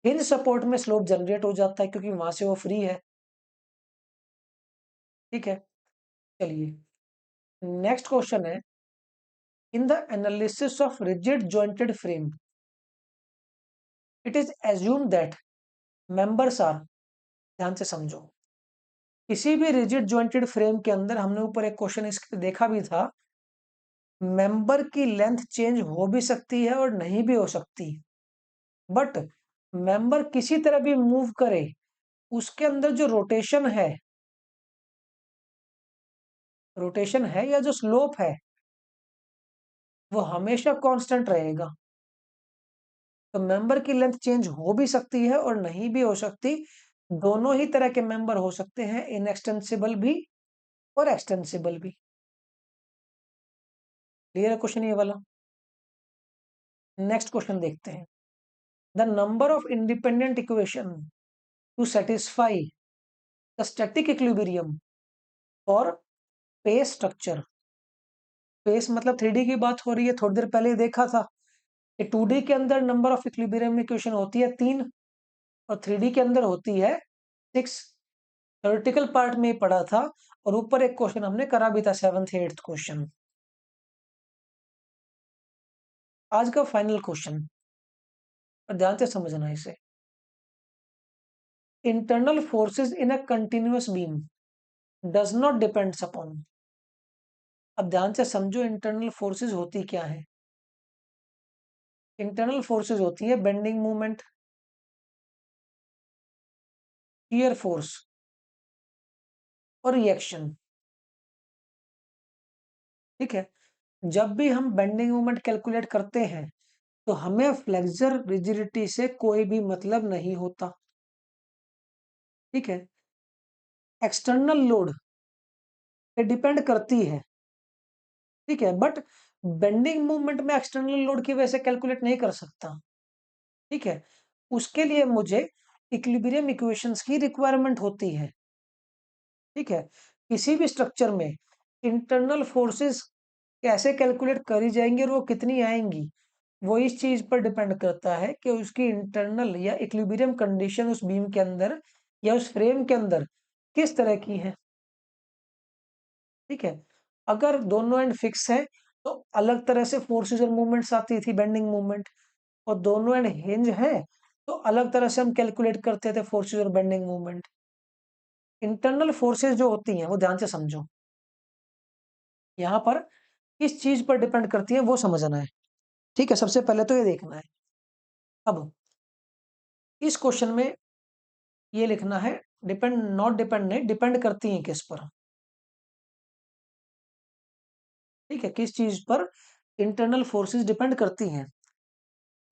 हिंज सपोर्ट में स्लोप जनरेट हो जाता है क्योंकि वहां से वो फ्री है। ठीक है, चलिए नेक्स्ट क्वेश्चन है, in the analysis of rigid jointed frame it is assume that members are, ध्यान से समझो, किसी भी रिजिड जॉइंटेड फ्रेम के अंदर हमने ऊपर एक क्वेश्चन इस देखा भी था मेंबर की लेंथ चेंज हो भी सकती है और नहीं भी हो सकती, बट मेंबर किसी तरह भी मूव करे, उसके अंदर जो रोटेशन है या जो स्लोप है, वो हमेशा कांस्टेंट रहेगा। तो मेंबर की लेंथ चेंज हो भी सकती है और नहीं भी हो सकती। दोनों ही तरह के मेंबर हो सकते हैं, इनएक्सटेंसिबल भी और एक्सटेंसिबल भी। क्लियर है क्वेश्चन ये वाला? नेक्स्ट क्वेश्चन देखते हैं। The number of independent equation two satisfy the static equilibrium और पेस स्ट्रक्चर। पेस मतलब 3D की बात हो रही है, थोड़ी देर पहले ही देखा था कि 2D के अंदर नंबर ऑफ इक्विलिब्रियम इक्वेशन होती है 3 और 3D के अंदर होती है 6। थ्योरेटिकल पार्ट में ही पढ़ा था और ऊपर एक क्वेश्चन हमने करा भी था, 7th 8th क्वेश्चन। आज का फाइनल क्वेश्चन, और ध्यान से समझना इसे। Internal forces in a continuous beam does not depends upon. अब ध्यान से समझो इंटरनल फोर्सेस होती क्या है। इंटरनल फोर्सेस होती है बेंडिंग मूवमेंट, शियर फोर्स और रिएक्शन। ठीक है, जब भी हम बेंडिंग मूवमेंट कैलकुलेट करते हैं तो हमें फ्लेक्सर रिजिडिटी से कोई भी मतलब नहीं होता। ठीक है, एक्सटर्नल लोड पे डिपेंड करती है। ठीक है, बट बेंडिंग मूवमेंट में एक्सटर्नल लोड की वजह से कैलकुलेट नहीं कर सकता। ठीक है, उसके लिए मुझे इक्विलिब्रियम इक्वेशंस की रिक्वायरमेंट होती है। ठीक है, किसी भी स्ट्रक्चर में इंटरनल फोर्सेस कैसे कैलकुलेट करी जाएंगी और वो कितनी आएंगी, वो इस चीज पर डिपेंड करता है कि उसकी इंटरनल या इक्विलिब्रियम कंडीशन उस बीम के अंदर या उस फ्रेम के अंदर किस तरह की है। ठीक है, अगर दोनों एंड फिक्स है तो अलग तरह से फोर्सेस और मूवमेंट्स आती थी बेंडिंग मूवमेंट, और दोनों एंड हिंज है तो अलग तरह से हम कैलकुलेट करते थे फोर्सेस और बेंडिंग मूवमेंट। इंटरनल फोर्सेस जो होती हैं वो ध्यान से समझो, यहाँ पर किस चीज पर डिपेंड करती है वो समझना है। ठीक है, सबसे पहले तो ये देखना है। अब इस क्वेश्चन में ये लिखना है, डिपेंड नॉट डिपेंड नहीं, डिपेंड करती हैं किस पर। ठीक है, किस चीज पर इंटरनल फोर्सेस डिपेंड करती हैं।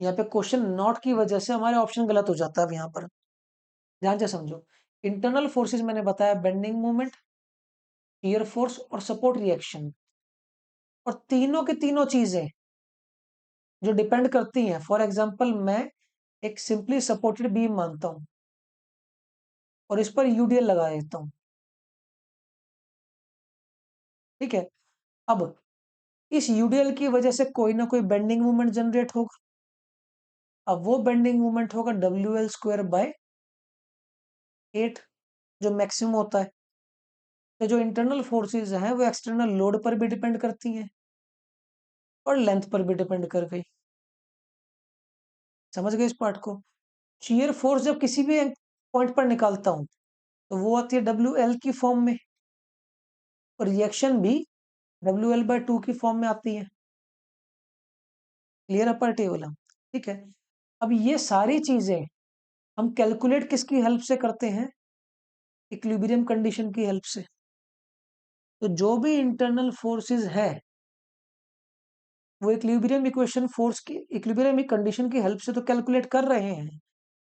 यहाँ पे क्वेश्चन नॉट की वजह से हमारे ऑप्शन गलत हो जाता है। अब यहाँ पर ध्यान से समझो, इंटरनल फोर्सेस मैंने बताया बेंडिंग मूवमेंट, शियर फोर्स और सपोर्ट रिएक्शन, और तीनों की तीनों चीजें जो डिपेंड करती हैं। फॉर एग्जांपल मैं एक सिंपली सपोर्टेड बीम मानता हूं और इस पर यूडीएल लगा देता हूं। ठीक है, अब इस यूडीएल की वजह से कोई ना कोई बेंडिंग मूवमेंट जनरेट होगा। अब वो बेंडिंग मूवमेंट होगा WL² / 8, जो मैक्सिमम होता है। तो जो इंटरनल फोर्सेस हैं वो एक्सटर्नल लोड पर भी डिपेंड करती हैं और लेंथ पर भी डिपेंड कर गई। समझ गए इस पार्ट को? शियर फोर्स जब किसी भी पॉइंट पर निकालता हूं तो वो आती है WL की फॉर्म में, और रिएक्शन भी WL/2 की फॉर्म में आती है। क्लियर है पार्ट ये वाला? ठीक है, अब ये सारी चीजें हम कैलकुलेट किसकी हेल्प से करते हैं? इक्विलिब्रियम कंडीशन की हेल्प से। तो जो भी इंटरनल फोर्सेस है वो इक्विलिब्रियम इक्वेशन फोर्स की इक्विलिब्रियम कंडीशन की हेल्प से तो कैलकुलेट कर रहे हैं,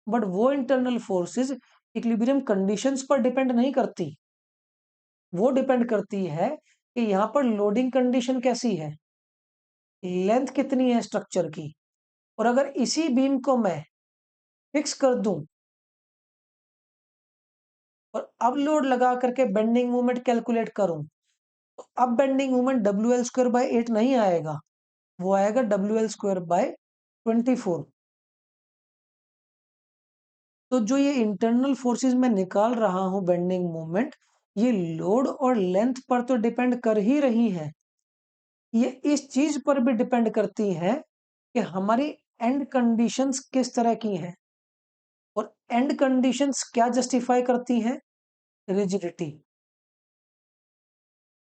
बट वो इंटरनल फोर्सेस इक्विलिब्रियम कंडीशंस पर डिपेंड नहीं करती। वो डिपेंड करती है कि यहाँ पर लोडिंग कंडीशन कैसी है, लेंथ कितनी है स्ट्रक्चर की। और अगर इसी बीम को मैं फिक्स कर दूं और अब लोड लगा करके बेंडिंग मूवमेंट कैलकुलेट करूं, तो अब बेंडिंग मूवमेंट WL² / 8 नहीं आएगा, वो आएगा WL² / 24। तो जो ये इंटरनल फोर्सेस मैं निकाल रहा हूं बेंडिंग मूवमेंट, ये लोड और लेंथ पर तो डिपेंड कर ही रही है। ये इस चीज पर भी डिपेंड करती है कि हमारी एंड कंडीशंस किस तरह की हैं, और एंड कंडीशंस क्या जस्टिफाई करती हैं? रिजिडिटी।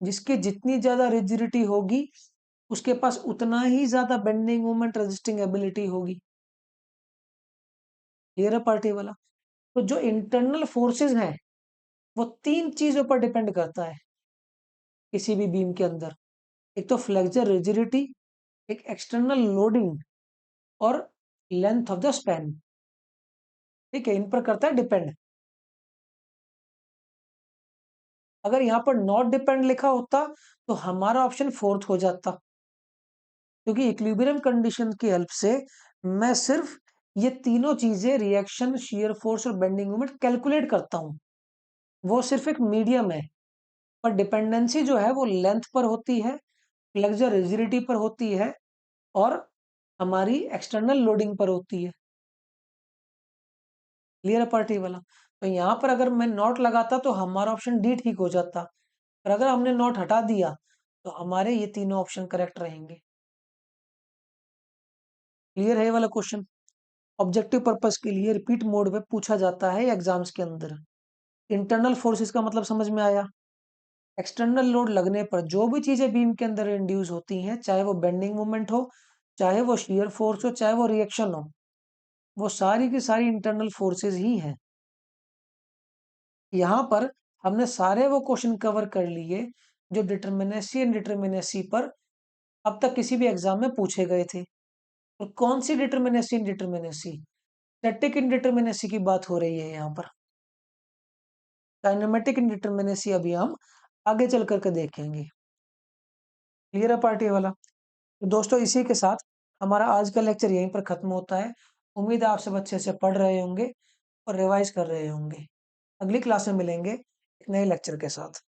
जिसकी जितनी ज्यादा रिजिडिटी होगी उसके पास उतना ही ज़्यादा बेंडिंग मोमेंट रेजिस्टिंग एबिलिटी होगी। क्लियर है पार्टी वाला? तो जो इंटरनल फोर्सेस हैं, वो 3 चीज़ों पर डिपेंड करता है, किसी भी बीम के अंदर। एक तो फ्लेक्सर रिजिडिटी, एक एक्सटर्नल लोडिंग और लेंथ ऑफ द स्पैन। ठीक है, इन पर करता है डिपेंड। अगर यहाँ पर नॉट डिपेंड लिखा होता तो हमारा ऑप्शन फोर्थ हो जाता, क्योंकि इक्विलिब्रियम कंडीशन की हेल्प से मैं सिर्फ ये तीनों चीजें, रिएक्शन, शियर फोर्स और बेंडिंग मोमेंट, कैलकुलेट करता हूं। वो सिर्फ एक मीडियम है, पर डिपेंडेंसी जो है वो लेंथ पर होती है, फ्लेक्सर रिजिडिटी पर होती है और हमारी एक्सटर्नल लोडिंग पर होती है। क्लियर है पार्टी वाला? तो यहाँ पर अगर मैं नॉट लगाता तो हमारा ऑप्शन डी ठीक हो जाता, पर अगर हमने नॉट हटा दिया तो हमारे ये तीनों ऑप्शन करेक्ट रहेंगे। क्लियर है ये वाला क्वेश्चन? ऑब्जेक्टिव पर्पस के लिए रिपीट मोड में पूछा जाता है एग्जाम्स के अंदर। इंटरनल फोर्सेस का मतलब समझ में आया? एक्सटर्नल लोड लगने पर जो भी चीजें बीम के अंदर इंड्यूस होती हैं, चाहे वो बेंडिंग मोमेंट हो, चाहे वो शियर फोर्स हो, चाहे वो रिएक्शन हो, वो सारी की सारी इंटरनल फोर्सेस ही हैं। यहाँ पर हमने सारे वो क्वेश्चन कवर कर लिए जो डिटरमिनेसी एंड डिटरमिनेसी पर अब तक किसी भी एग्जाम में पूछे गए थे। और कौन सी डिटरमिनेसी एंड डिटरमिनेसी? स्टैटिक इंडिटरमिनेसी की बात हो रही है यहाँ पर। काइनेमेटिक इंडिटरमिनेसी अभी हम आगे चल करके देखेंगे। क्लियर है पार्टी वाला? तो दोस्तों, इसी के साथ हमारा आज का लेक्चर यहीं पर खत्म होता है। उम्मीद है आप सब अच्छे से पढ़ रहे होंगे और रिवाइज कर रहे होंगे। अगली क्लास में मिलेंगे एक नए लेक्चर के साथ।